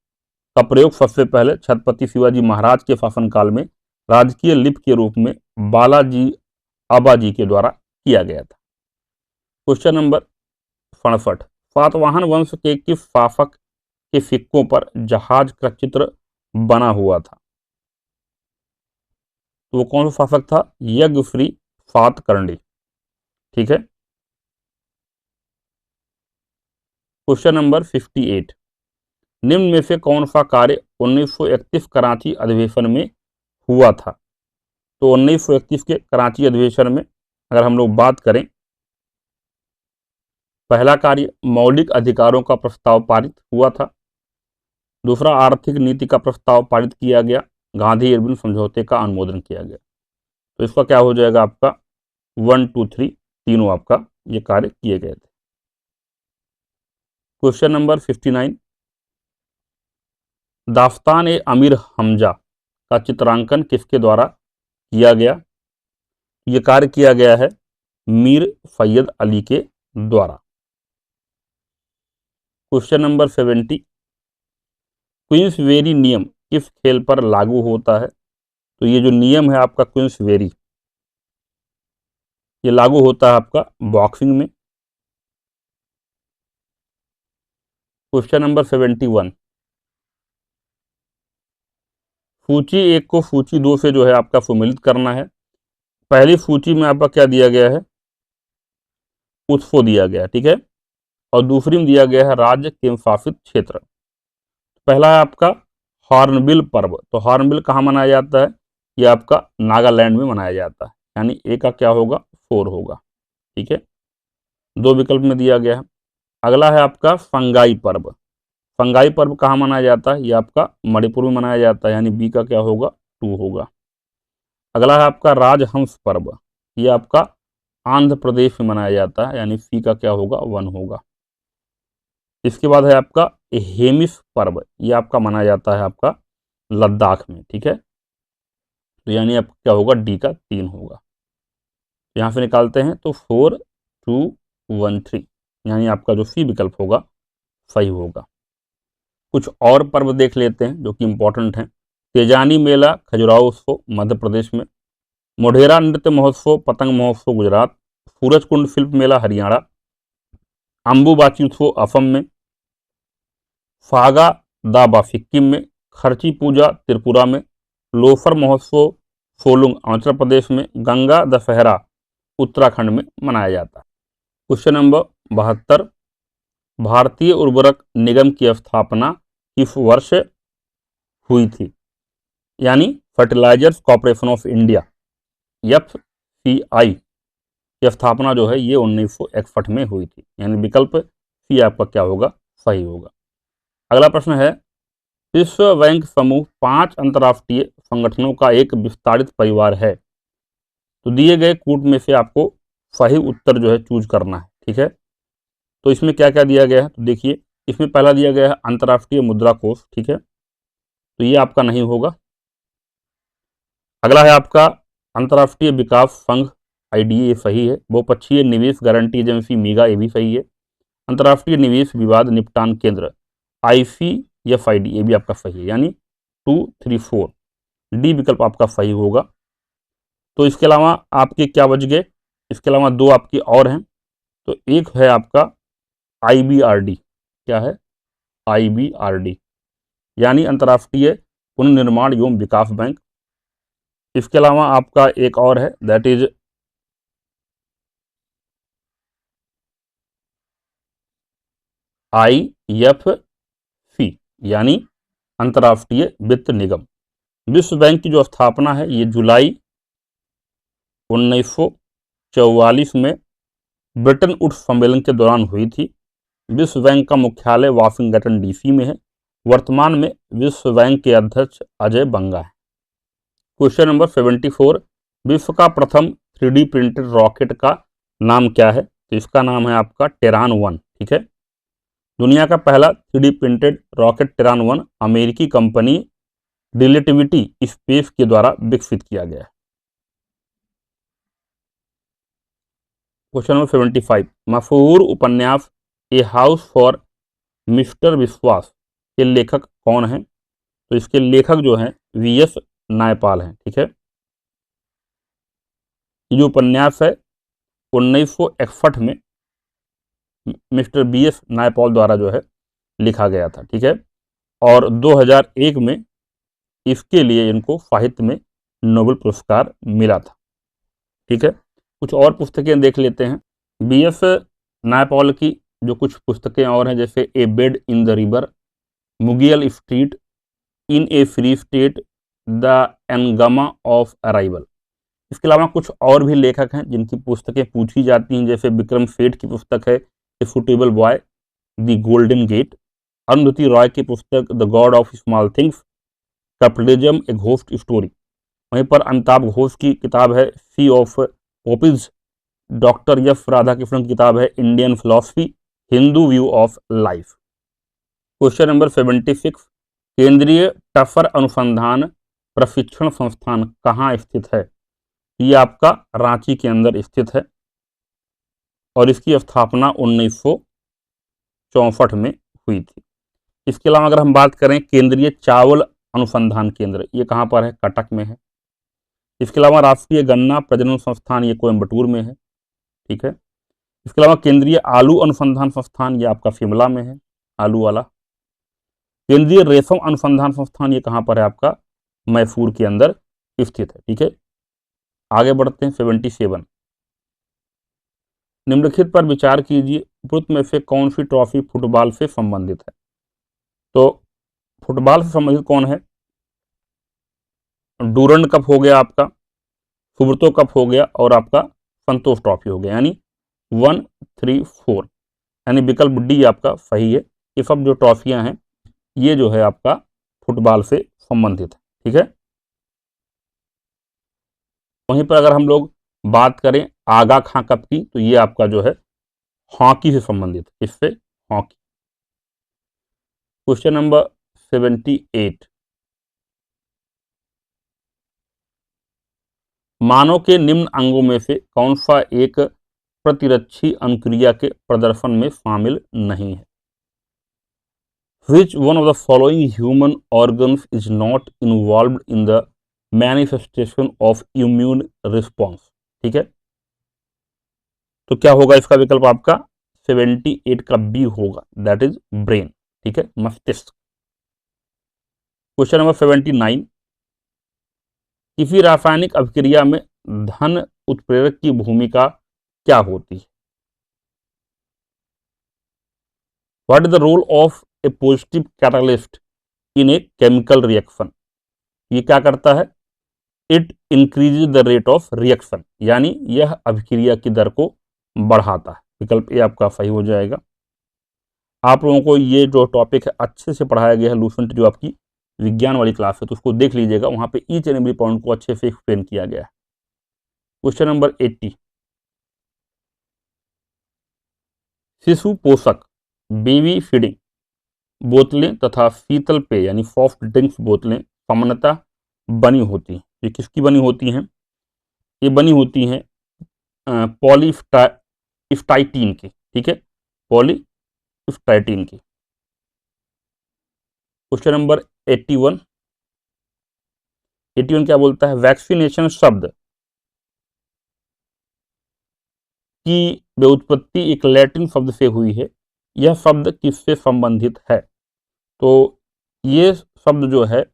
Speaker 1: का प्रयोग सबसे पहले छत्रपति शिवाजी महाराज के शासनकाल में राजकीय लिपि के रूप में बालाजी आबाजी के द्वारा किया गया था। क्वेश्चन नंबर 67, सातवाहन वंश के किस शासक के सिक्कों पर जहाज का चित्र बना हुआ था? तो वो कौन सा शासक था? यज्ञश्री सातकर्णी। ठीक है, क्वेश्चन नंबर 58, निम्न में से कौन सा कार्य 1931 कराची अधिवेशन में हुआ था? तो 1931 के कराची अधिवेशन में अगर हम लोग बात करें, पहला कार्य मौलिक अधिकारों का प्रस्ताव पारित हुआ था। दूसरा आर्थिक नीति का प्रस्ताव पारित किया गया। गांधी इरविन समझौते का अनुमोदन किया गया। तो इसका क्या हो जाएगा आपका? 1, 2, 3 तीनों आपका ये कार्य किए गए थे। क्वेश्चन नंबर 59, दास्तान ए अमीर हमजा का चित्रांकन किसके द्वारा किया गया? यह कार्य किया गया है मीर सैयद अली के द्वारा। क्वेश्चन नंबर 70, क्वींसबेरी नियम किस खेल पर लागू होता है? तो ये जो नियम है आपका क्वींसबेरी, ये लागू होता है आपका बॉक्सिंग में। क्वेश्चन नंबर 71, सूची 1 को सूची 2 से जो है आपका सम्मिलित करना है। पहली सूची में आपका क्या दिया गया है? उत्सव दिया गया, ठीक है, और दूसरी में दिया गया है राज्य केंद्र शासित क्षेत्र। पहला है आपका हॉर्नबिल पर्व, तो हॉर्नबिल कहाँ मनाया जाता है? ये आपका नागालैंड में मनाया जाता है, यानी ए का क्या होगा? 4 होगा। ठीक है, 2 विकल्प में दिया गया है। अगला है आपका फंगाई पर्व। फंगाई पर्व कहाँ मनाया जाता है? ये आपका मणिपुर में मनाया जाता है, यानी बी का क्या होगा? 2 होगा। अगला है आपका राजहंस पर्व, ये आपका आंध्र प्रदेश में मनाया जाता है, यानी सी का क्या होगा? 1 होगा। इसके बाद है आपका हेमिस पर्व, ये आपका मनाया जाता है आपका लद्दाख में। ठीक है, तो यानी आपका क्या होगा? डी का 3 होगा। यहाँ से निकालते हैं तो 4 2 1 3, यानी आपका जो सी विकल्प होगा सही होगा। कुछ और पर्व देख लेते हैं जो कि इंपॉर्टेंट हैं। तेजानी मेला खजुराहो उत्सव मध्य प्रदेश में, मोढेरा नृत्य महोत्सव पतंग महोत्सव गुजरात, सूरजकुंड शिल्प मेला हरियाणा, अम्बुबाची उत्सव असम में, फागा दाबा सिक्किम में, खर्ची पूजा त्रिपुरा में, लोफर महोत्सव सोलुंग आंध्र प्रदेश में, गंगा दशहरा उत्तराखंड में मनाया जाता है। क्वेश्चन नंबर 72, भारतीय उर्वरक निगम की स्थापना किस वर्ष हुई थी? यानी fertilizers corporation of India, FCI की स्थापना जो है ये 1961 में हुई थी, यानी विकल्प सी आपका क्या होगा? सही होगा। अगला प्रश्न है, विश्व बैंक समूह 5 अंतर्राष्ट्रीय संगठनों का एक विस्तारित परिवार है, तो दिए गए कूट में से आपको सही उत्तर जो है चूज करना है। ठीक है, तो इसमें क्या क्या दिया गया है? तो देखिए, इसमें पहला दिया गया है अंतर्राष्ट्रीय मुद्रा कोष। ठीक है, तो ये आपका नहीं होगा। अगला है आपका अंतर्राष्ट्रीय विकास संघ, IDA, ये सही है। बहुपक्षीय निवेश गारंटी एजेंसी मीगा, ये भी सही है। अंतर्राष्ट्रीय निवेश विवाद निपटान केंद्र, ICFID, ये भी आपका सही है, यानी 2 3 4 डी विकल्प आपका सही होगा। तो इसके अलावा आपके क्या बच गए? इसके अलावा 2 आपकी और हैं, तो एक है आपका IBRD, क्या है? IBRD, यानी अंतर्राष्ट्रीय पुनर्निर्माण एवं विकास बैंक। इसके अलावा आपका एक और है, दैट इज IFC, यानी अंतर्राष्ट्रीय वित्त निगम। विश्व बैंक की जो स्थापना है ये जुलाई 1944 में ब्रिटेन वुड्स सम्मेलन के दौरान हुई थी। विश्व बैंक का मुख्यालय वाशिंगटन DC में है। वर्तमान में विश्व बैंक के अध्यक्ष अजय बंगा है। क्वेश्चन नंबर 74, विश्व का प्रथम 3D प्रिंटेड रॉकेट का नाम क्या है? तो इसका नाम है आपका टेरान 1। ठीक है, दुनिया का पहला 3D प्रिंटेड रॉकेट टेरान 1 अमेरिकी कंपनी रिलेटिविटी स्पेस के द्वारा विकसित किया गया है। क्वेश्चन नंबर 75, मशहूर उपन्यास ए हाउस फॉर मिस्टर विश्वास के लेखक कौन हैं? तो इसके लेखक जो हैं VS नायपाल हैं। ठीक है, ये जो उपन्यास है 1961 में मिस्टर BS नायपाल द्वारा जो है लिखा गया था। ठीक है, और 2001 में इसके लिए इनको साहित्य में नोबेल पुरस्कार मिला था। ठीक है, कुछ और पुस्तकें देख लेते हैं। BS नायपाल की जो कुछ पुस्तकें और हैं, जैसे a bed in the river, Miguel street, in a free state, the enigma of arrival. इसके अलावा कुछ और भी लेखक हैं जिनकी पुस्तकें पूछी जाती हैं, जैसे विक्रम सेठ की पुस्तक है a suitable boy, the golden gate, Arundhati Roy की पुस्तक the god of small things, capitalism a ghost story. वहीं पर अमिताभ घोष की किताब है sea of poppies, doctor F Radhakrishnan की किताब है Indian philosophy, Hindu view of life. Question number 76, केंद्रीय टफर अनुसंधान प्रशिक्षण संस्थान कहाँ स्थित है? ये आपका रांची के अंदर स्थित है और इसकी स्थापना 1964 में हुई थी। इसके अलावा अगर हम बात करें केंद्रीय चावल अनुसंधान केंद्र, ये कहाँ पर है? कटक में है। इसके अलावा राष्ट्रीय गन्ना प्रजनन संस्थान, ये कोयम्बटूर में है। ठीक है, इसके अलावा केंद्रीय आलू अनुसंधान संस्थान, ये आपका शिमला में है, आलू वाला। केंद्रीय रेशम अनुसंधान संस्थान, ये कहाँ पर है? आपका मैसूर के अंदर स्थित है। ठीक है, आगे बढ़ते हैं। 77, निम्नलिखित पर विचार कीजिए, उपरोक्त में से कौन सी ट्रॉफी फुटबॉल से संबंधित है? तो फुटबॉल से संबंधित कौन है? डूरंड कप हो गया आपका, सुब्रतो कप हो गया और आपका संतोष ट्रॉफी हो गया, यानी 1, 3, 4, यानी विकल्प डी आपका सही है। ये सब जो ट्रॉफियां हैं ये जो है आपका फुटबॉल से संबंधित है, ठीक है। वहीं पर अगर हम लोग बात करें आगा खां कप की, तो ये आपका जो है हॉकी से संबंधित है। इससे हॉकी। क्वेश्चन नंबर 78, मानव के निम्न अंगों में से कौन सा एक प्रतिरक्षी अनुक्रिया के प्रदर्शन में शामिल नहीं है? Which one of the following human organs is not involved in the manifestation of immune response? ठीक है, तो क्या होगा इसका विकल्प आपका 78 का बी होगा, दैट इज ब्रेन, ठीक है, मस्तिष्क। क्वेश्चन नंबर 79, किसी रासायनिक अभिक्रिया में धन उत्प्रेरक की भूमिका क्या होती है? What is the role of a positive catalyst in a chemical reaction? ये क्या करता है? It increases the rate of reaction, यानी यह अभिक्रिया की दर को बढ़ाता है। विकल्प ए आपका सही हो जाएगा। आप लोगों को ये जो टॉपिक है अच्छे से पढ़ाया गया है, लूसेंट जो आपकी विज्ञान वाली क्लास है, तो उसको देख लीजिएगा, वहां पे ईच एंड एवरी पॉइंट को अच्छे से एक्सप्लेन किया गया है। क्वेश्चन नंबर 80, शिशु पोषक बेबी फीडिंग बोतलें तथा शीतल पेय यानी सॉफ्ट ड्रिंक्स बोतलें सामान्यतः बनी होती हैं। ये किसकी बनी होती हैं? ये बनी होती हैं पॉलीस्टाइटीन की, ठीक है, पॉलीस्टाइटीन की। क्वेश्चन नंबर 81, 81 क्या बोलता है? वैक्सीनेशन शब्द की व्युत्पत्ति एक लैटिन शब्द से हुई है, यह शब्द किससे संबंधित है? तो ये शब्द जो है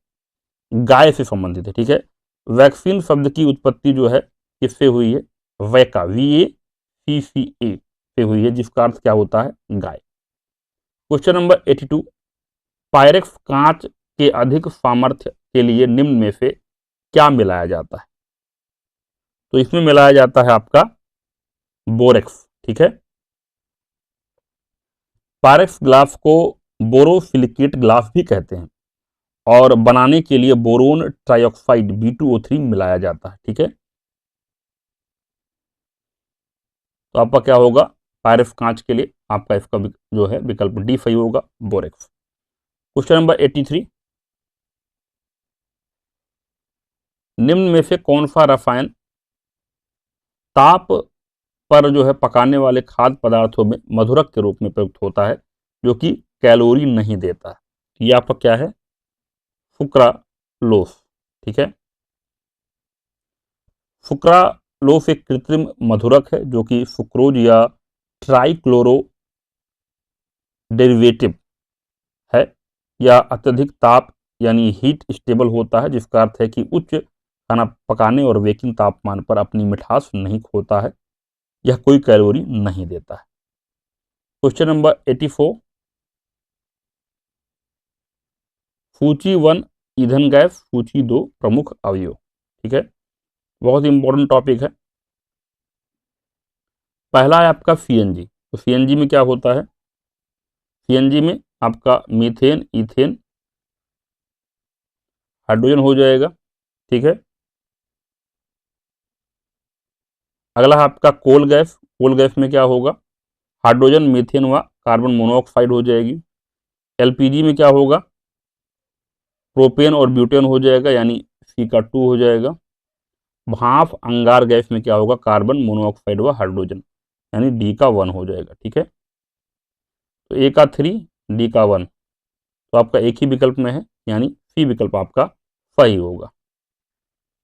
Speaker 1: गाय से संबंधित है, ठीक है। वैक्सीन शब्द की उत्पत्ति जो है किससे हुई है? वैका, VACCA से हुई है, जिसका अर्थ क्या होता है? गाय। क्वेश्चन नंबर 82, पायरेक्स कांच के अधिक सामर्थ्य के लिए निम्न में से क्या मिलाया जाता है? तो इसमें मिलाया जाता है आपका बोरेक्स, ठीक है। पायरेक्स ग्लास को बोरोसिलिकेट ग्लास भी कहते हैं और बनाने के लिए बोरोन ट्राइऑक्साइड B2O3 मिलाया जाता है, ठीक है। तो आपका क्या होगा? पायरेक्स कांच के लिए आपका इसका जो है विकल्प डी सही होगा, बोरेक्स। क्वेश्चन नंबर 83, निम्न में से कौन सा रसायन ताप पर जो है पकाने वाले खाद्य पदार्थों में मधुरक के रूप में प्रयुक्त होता है, जो कि कैलोरी नहीं देता है? ये आपका क्या है? सुक्रालोस, ठीक है। सुक्रालोस एक कृत्रिम मधुरक है जो कि सुक्रोज या ट्राइक्लोरो डेरिवेटिव है, या अत्यधिक ताप यानी हीट स्टेबल होता है, जिसका अर्थ है कि उच्च खाना पकाने और बेकिंग तापमान पर अपनी मिठास नहीं खोता है, यह कोई कैलोरी नहीं देता है। क्वेश्चन नंबर 84, सूची 1 ईंधन गैस, सूची 2 प्रमुख अवयव, ठीक है, बहुत इंपॉर्टेंट टॉपिक है। पहला है आपका सीएनजी। तो सीएनजी में क्या होता है? सीएनजी में आपका मीथेन, इथेन, हाइड्रोजन हो जाएगा, ठीक है। अगला है आपका कोल गैस। कोल गैस में क्या होगा? हाइड्रोजन, मीथेन व कार्बन मोनोऑक्साइड हो जाएगी। एलपीजी में क्या होगा? प्रोपेन और ब्यूटेन हो जाएगा, यानी सी का 2 हो जाएगा। भाप अंगार गैस में क्या होगा? कार्बन मोनोऑक्साइड व हाइड्रोजन, यानी डी का 1 हो जाएगा, ठीक है। तो ए का 3, डी का 1, तो आपका एक ही विकल्प में है, यानी सी विकल्प आपका सही होगा।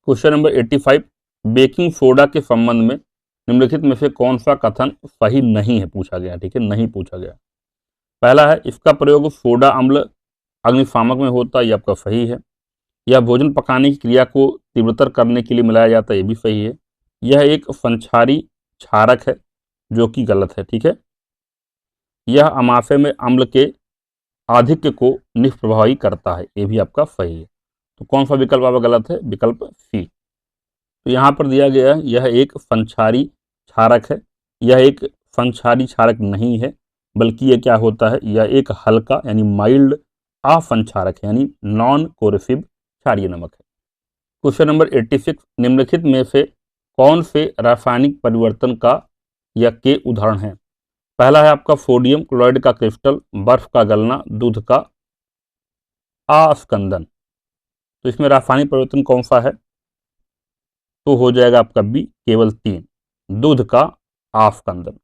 Speaker 1: क्वेश्चन नंबर 85, बेकिंग सोडा के संबंध में निम्नलिखित में से कौन सा कथन सही नहीं है पूछा गया, ठीक है, नहीं पूछा गया। पहला है इसका प्रयोग सोडा अम्ल अग्निशामक में होता है, ये आपका सही है। यह भोजन पकाने की क्रिया को तीव्रतर करने के लिए मिलाया जाता है, ये भी सही है। यह एक संचारी क्षारक है, जो कि गलत है, ठीक है। यह अमाशय में अम्ल के आधिक्य को निष्प्रभावी करता है, ये भी आपका सही है। तो कौन सा विकल्प आपका गलत है? विकल्प सी। तो यहाँ पर दिया गया है यह एक संचारी क्षारक है। यह एक संचारी क्षारक नहीं है, बल्कि यह क्या होता है, यह एक हल्का यानी माइल्ड असंचारक है, यानी नॉन कोरोसिव क्षारीय नमक है। क्वेश्चन नंबर 86, निम्नलिखित में से कौन से रासायनिक परिवर्तन का या के उदाहरण हैं? पहला है आपका सोडियम क्लोराइड का क्रिस्टल, बर्फ का गलना, दूध का अस्कंदन। तो इसमें रासायनिक परिवर्तन कौन सा है? तो हो जाएगा आपका बी, केवल 3, दूध का अस्कंदन।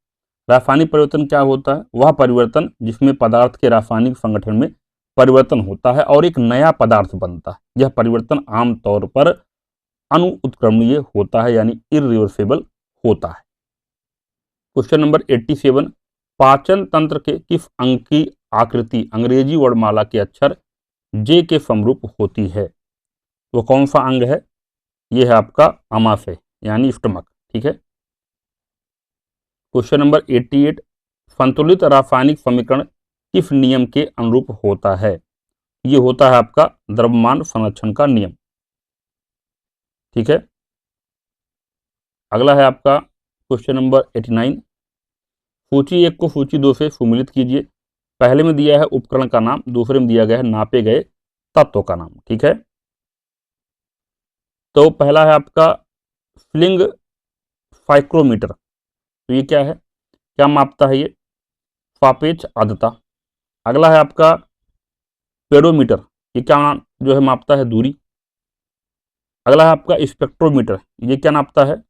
Speaker 1: रासायनिक परिवर्तन क्या होता है? वह परिवर्तन जिसमें पदार्थ के रासायनिक संगठन में परिवर्तन होता है और एक नया पदार्थ बनता है। यह परिवर्तन आमतौर पर अनुत्क्रमणीय होता है, यानी इरिवर्सिबल होता है। क्वेश्चन नंबर 87, पाचन तंत्र के किस अंग की आकृति अंग्रेजी वर्णमाला के अक्षर जे के समरूप होती है? वो कौन सा अंग है? ये है आपका आमाशय यानी स्टमक। ठीक है। क्वेश्चन नंबर 88, संतुलित रासायनिक समीकरण किस नियम के अनुरूप होता है? ये होता है आपका द्रव्यमान संरक्षण का नियम। ठीक है। अगला है आपका क्वेश्चन नंबर 89, सूची 1 को सूची 2 से सुमिलित कीजिए। पहले में दिया है उपकरण का नाम, दूसरे में दिया गया है नापे गए तत्व का नाम। ठीक है। तो पहला है आपका स्लिंग फाइक्रोमीटर। तो ये क्या है, क्या मापता है? ये सापेक्ष आर्द्रता। अगला है आपका पेडोमीटर, ये क्या जो है मापता है? दूरी। अगला है आपका स्पेक्ट्रोमीटर, ये क्या नापता है?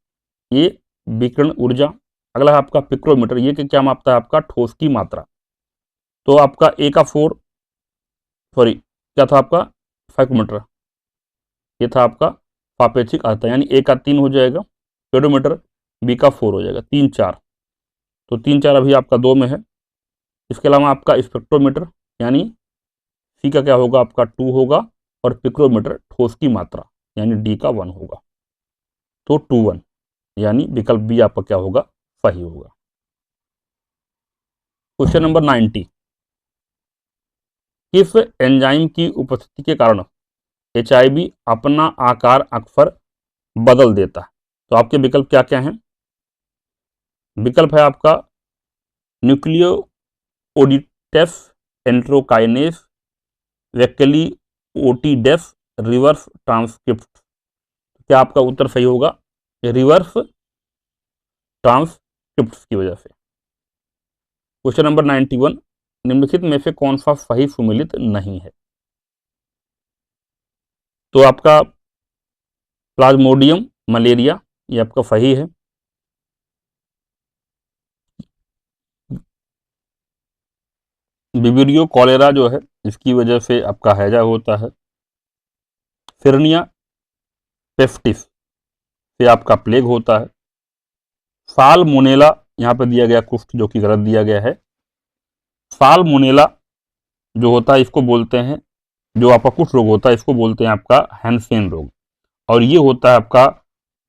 Speaker 1: ये विकिरण ऊर्जा। अगला है आपका पिक्रोमीटर, ये क्या मापता है? आपका ठोस की मात्रा। तो आपका ए का 4, सॉरी क्या था आपका? फाइक्रोमीटर, ये था आपका सापेक्षिक आर्द्रता, यानी ए का 3 हो जाएगा पेडोमीटर, बी का 4 हो जाएगा, 3 4। तो 3 4 अभी आपका 2 में है। इसके अलावा आपका स्पेक्ट्रोमीटर यानी सी का क्या होगा? आपका 2 होगा, और पिक्रोमीटर ठोस की मात्रा यानी डी का 1 होगा। तो 2 1, यानी विकल्प बी आपका क्या होगा? सही होगा। क्वेश्चन नंबर 90, किस एंजाइम की उपस्थिति के कारण एचआईवी अपना आकार अक्सर बदल देता है? तो आपके विकल्प क्या क्या हैं? विकल्प है आपका न्यूक्लियोओडिटेस एंट्रोकाइनेस, वैक्यूलिओटिडेस, रिवर्स ट्रांसक्रिप्ट। क्या आपका उत्तर सही होगा? रिवर्स ट्रांसक्रिप्ट की वजह से। क्वेश्चन नंबर 91, निम्नलिखित में से कौन सा सही सुमेलित नहीं है? तो आपका प्लाज्मोडियम मलेरिया, ये आपका सही है। विब्रियो कॉलेरा जो है, इसकी वजह से आपका हैजा होता है। फिरनिया पेस्टिस से आपका प्लेग होता है। साल्मोनेला यहाँ पे दिया गया कुष्ठ, जो कि गलत दिया गया है। साल्मोनेला जो होता है इसको बोलते हैं, जो आपका कुष्ठ रोग होता है इसको बोलते हैं आपका हैंसेन रोग, और ये होता है आपका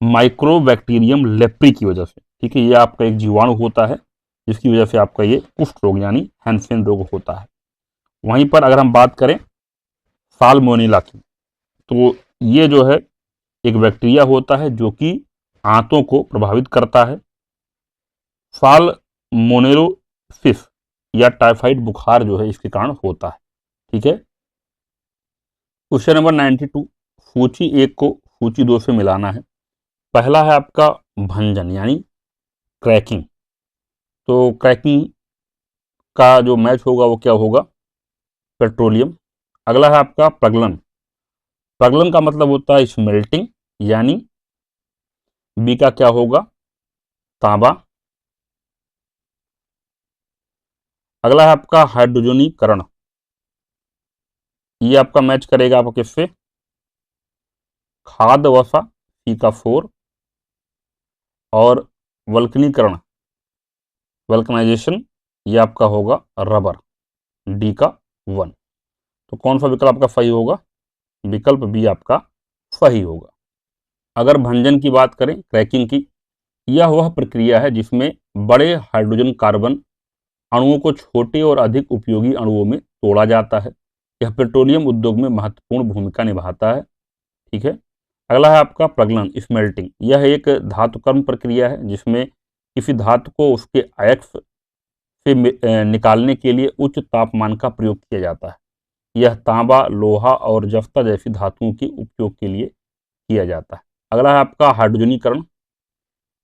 Speaker 1: माइक्रोबैक्टीरियम लेप्री की वजह से। ठीक है। ये आपका एक जीवाणु होता है जिसकी वजह से आपका ये कुष्ठ रोग यानी हैंसेन रोग होता है। वहीं पर अगर हम बात करें साल्मोनेला की, तो ये जो है एक बैक्टीरिया होता है जो कि आंतों को प्रभावित करता है। साल्मोनेलोसिस या टाइफाइड बुखार जो है इसके कारण होता है। ठीक है। क्वेश्चन नंबर 92, सूची 1 को सूची 2 से मिलाना है। पहला है आपका भंजन यानी क्रैकिंग। तो क्रैकिंग का जो मैच होगा वो क्या होगा? पेट्रोलियम। अगला है आपका प्रगलन। प्रगलन का मतलब होता है स्मेल्टिंग, यानी बी का क्या होगा? तांबा। अगला है आपका हाइड्रोजनीकरण, ये आपका मैच करेगा आपको किससे? खाद्य वसा, सी का 4, और वल्कनीकरण वल्कनाइजेशन, ये आपका होगा रबर, डी का 1। तो कौन सा विकल्प आपका सही होगा? विकल्प बी आपका सही होगा। अगर भंजन की बात करें क्रैकिंग की, यह वह प्रक्रिया है जिसमें बड़े हाइड्रोजन कार्बन अणुओं को छोटे और अधिक उपयोगी अणुओं में तोड़ा जाता है। यह पेट्रोलियम उद्योग में महत्वपूर्ण भूमिका निभाता है। ठीक है। अगला है आपका प्रगलन, स्मेल्टिंग। यह एक धातुकर्म प्रक्रिया है जिसमें किसी धातु को उसके अयस्क से निकालने के लिए उच्च तापमान का प्रयोग किया जाता है। यह तांबा, लोहा और जफ्ता जैसी धातुओं के उपयोग के लिए किया जाता है। अगला है आपका हाइड्रोजनीकरण।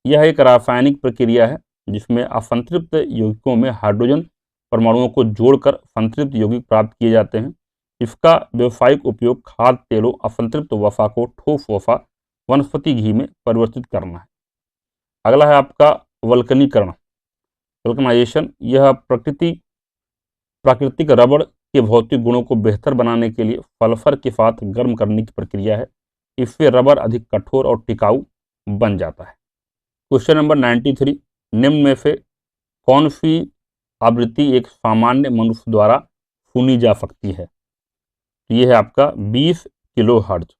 Speaker 1: यह एक रासायनिक प्रक्रिया है जिसमें असंतृप्त यौगिकों में हाइड्रोजन परमाणुओं को जोड़कर संतृप्त यौगिक प्राप्त किए जाते हैं। इसका व्यावसायिक उपयोग खाद्य तेलों, असंतृप्त वसा को ठोस वसा, वनस्पति घी में परिवर्तित करना है। अगला है आपका वल्कनीकरण, वल्कनाइजेशन। यह प्राकृतिक रबड़ के भौतिक गुणों को बेहतर बनाने के लिए सल्फर के साथ गर्म करने की प्रक्रिया है। इससे रबड़ अधिक कठोर और टिकाऊ बन जाता है। क्वेश्चन नंबर 93, निम्न में से कौन सी आवृत्ति एक सामान्य मनुष्य द्वारा सुनी जा सकती है? तो यह है आपका 20 किलो हर्ट्ज।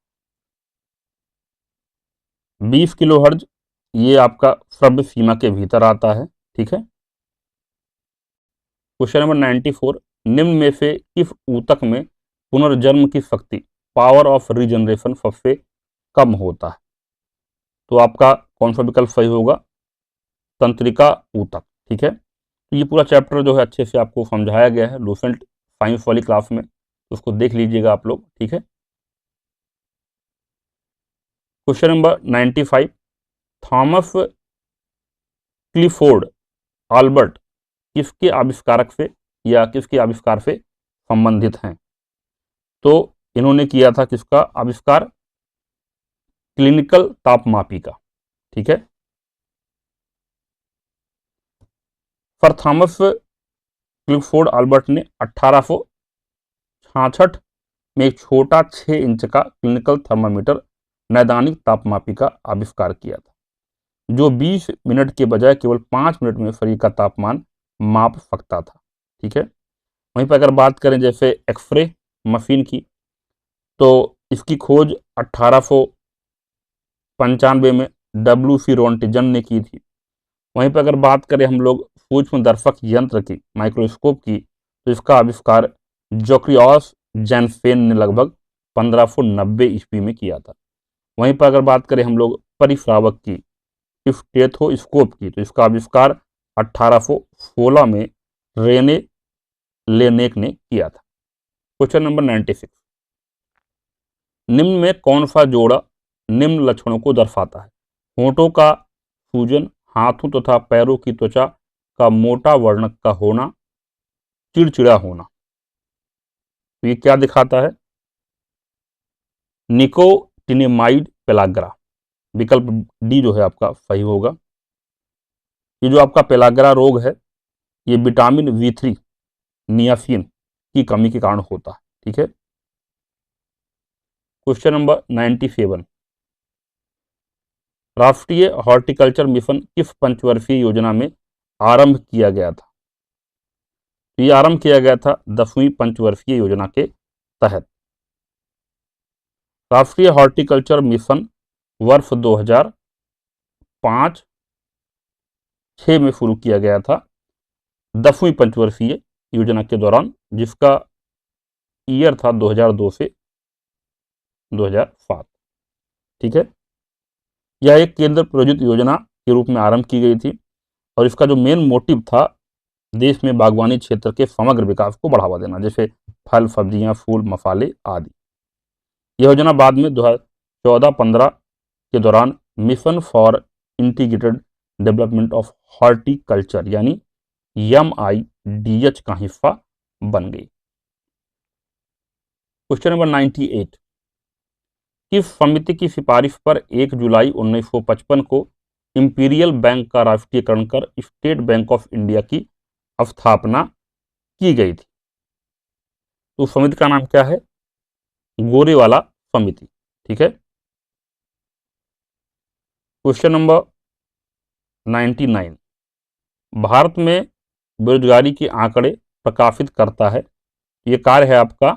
Speaker 1: 20 किलो हर्ट्ज ये आपका श्रव्य सीमा के भीतर आता है। ठीक है। क्वेश्चन नंबर 94, निम्न में से किस ऊतक में पुनर्जन्म की शक्ति, पावर ऑफ रीजनरेशन, सबसे कम होता है? तो आपका कौन सा विकल्प सही होगा? तंत्रिका ऊतक। ठीक है। तो ये पूरा चैप्टर जो है अच्छे से आपको समझाया गया है लूसेंट साइंस वाली क्लास में, तो उसको देख लीजिएगा आप लोग। ठीक है। Question number 95, Thomas Clifford Albert किसके आविष्कारक से या किसके आविष्कार से संबंधित हैं? तो इन्होंने किया था किसका आविष्कार? क्लिनिकल तापमापी का। ठीक है। सर थॉमस क्लिफोर्ड आल्बर्ट ने 1866 में एक छोटा 6 इंच का क्लिनिकल थर्मामीटर, नैदानिक तापमापी का आविष्कार किया था, जो 20 मिनट के बजाय केवल 5 मिनट में शरीर का तापमान माप सकता था। ठीक है। वहीं पर अगर बात करें जैसे एक्सरे मशीन की, तो इसकी खोज 1895 में WC रोंटिजन ने की थी। वहीं पर अगर बात करें हम लोग सूक्ष्म दर्शक यंत्र की, माइक्रोस्कोप की, तो इसका आविष्कार जोक्रियस जैनसेन ने लगभग 1590 ईस्वी में किया था। वहीं पर अगर बात करें हम लोग परिश्रावक की, स्टेथोस्कोप की, तो इसका आविष्कार 1816 में रेने लेनेक ने किया था। क्वेश्चन नंबर 96, निम्न में कौन सा जोड़ा निम्न लक्षणों को दर्शाता है? होंठों का सूजन, हाथों तथा पैरों की त्वचा का मोटा वर्णक का होना, चिड़चिड़ा होना। तो ये क्या दिखाता है? Nicotinamide pellagra. विकल्प डी जो है आपका सही होगा। ये जो आपका पेलाग्रा रोग है, ये विटामिन B3 नियासिन की कमी के कारण होता है। ठीक है। क्वेश्चन नंबर 97, राष्ट्रीय हॉर्टिकल्चर मिशन किस पंचवर्षीय योजना में आरंभ किया गया था? ये आरंभ किया गया था 10वीं पंचवर्षीय योजना के तहत। राष्ट्रीय हॉर्टिकल्चर मिशन वर्ष 2005-06 में शुरू किया गया था 10वीं पंचवर्षीय योजना के दौरान, जिसका ईयर था 2002 से 2007। ठीक है। यह एक केंद्र प्रायोजित योजना के रूप में आरंभ की गई थी और इसका जो मेन मोटिव था देश में बागवानी क्षेत्र के समग्र विकास को बढ़ावा देना, जैसे फल, सब्जियां, फूल, मसाले आदि। यह योजना बाद में 2014-15 के दौरान mission for integrated development of horticulture यानी MIDH का हिस्सा बन गई। क्वेश्चन नंबर 98, किस समिति की सिफारिश पर 1 जुलाई 1955 को इंपीरियल बैंक का राष्ट्रीयकरण कर स्टेट बैंक ऑफ इंडिया की स्थापना की गई थी? तो समिति का नाम क्या है? गोरेवाला समिति। ठीक है। क्वेश्चन नंबर 99, भारत में बेरोजगारी के आंकड़े प्रकाशित करता है, ये कार्य है आपका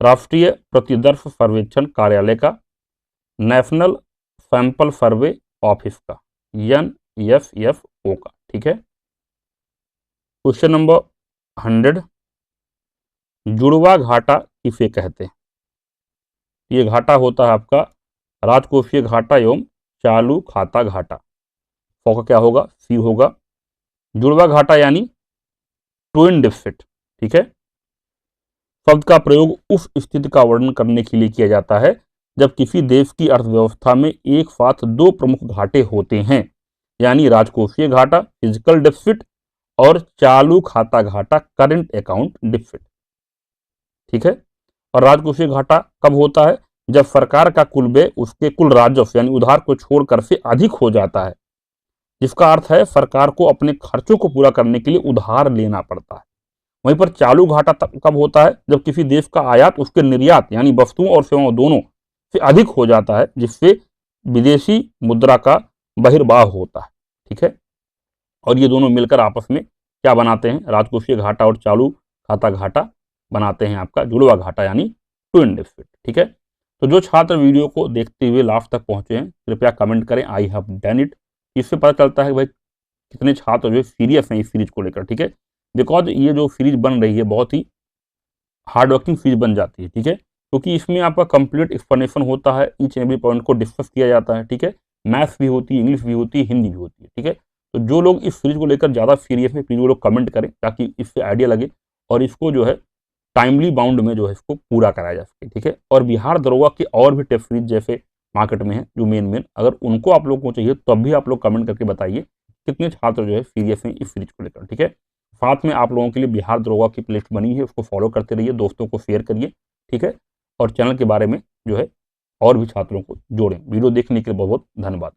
Speaker 1: राष्ट्रीय प्रतिदर्श सर्वेक्षण कार्यालय का, नेशनल सैंपल सर्वे ऑफिस का, NSFO का। ठीक है। क्वेश्चन नंबर 100, जुड़वा घाटा किसे कहते हैं? ये घाटा होता है आपका राजकोषीय घाटा एवं चालू खाता घाटा। फॉ का क्या होगा? सी होगा। जुड़वा घाटा यानी ट्विन डिफिसिट। ठीक है। शब्द का प्रयोग उस स्थिति का वर्णन करने के लिए किया जाता है जब किसी देश की अर्थव्यवस्था में एक साथ दो प्रमुख घाटे होते हैं, यानी राजकोषीय घाटा फिजिकल डिफिसिट और चालू खाता घाटा करंट अकाउंट डिफिसिट। ठीक है। और राजकोषीय घाटा कब होता है? जब सरकार का कुल व्यय उसके कुल राजस्व यानी उधार को छोड़कर से अधिक हो जाता है, जिसका अर्थ है सरकार को अपने खर्चों को पूरा करने के लिए उधार लेना पड़ता है। वहीं पर चालू घाटा कब होता है? जब किसी देश का आयात उसके निर्यात यानी वस्तुओं और सेवाओं दोनों से अधिक हो जाता है, जिससे विदेशी मुद्रा का बहिर्वाह होता है। ठीक है। और ये दोनों मिलकर आपस में क्या बनाते हैं? राजकोषीय घाटा और चालू खाता घाटा बनाते हैं आपका जुड़वा घाटा यानी ट्विन डिफिसिट। ठीक है। तो जो छात्र वीडियो को देखते हुए लास्ट तक पहुंचे हैं, कृपया कमेंट करें आई हैव डन इट। इससे पता चलता है कि भाई कितने छात्र जो सीरियस हैं इस सीरीज को लेकर। ठीक है। बिकॉज ये जो सीरीज बन रही है बहुत ही हार्ड वर्किंग सीरीज बन जाती है। ठीक है। क्योंकि इसमें आपका कंप्लीट एक्सप्लेनेशन होता है, ईच एंड एवरी पॉइंट को डिस्कस किया जाता है। ठीक है। मैथ्स भी होती है, इंग्लिश भी होती है, हिंदी भी होती है। ठीक है। तो जो लोग इस सीरीज को लेकर ज़्यादा सीरियस है प्लीज वो लोग कमेंट करें ताकि इससे आइडिया लगे और इसको जो है टाइमली बाउंड में जो है इसको पूरा कराया जा सके। ठीक है। और बिहार दरोगा के और भी टेस्ट सीरीज जैसे मार्केट में है जो मेन अगर उनको आप लोगों को चाहिए तब भी आप लोग कमेंट करके बताइए कितने छात्र जो है सीरियस हैं इस सीरीज को लेकर। ठीक है। साथ में आप लोगों के लिए बिहार दरोगा की प्लेलिस्ट बनी है, उसको फॉलो करते रहिए, दोस्तों को शेयर करिए। ठीक है। और चैनल के बारे में जो है और भी छात्रों को जोड़ें। वीडियो देखने के लिए बहुत बहुत धन्यवाद।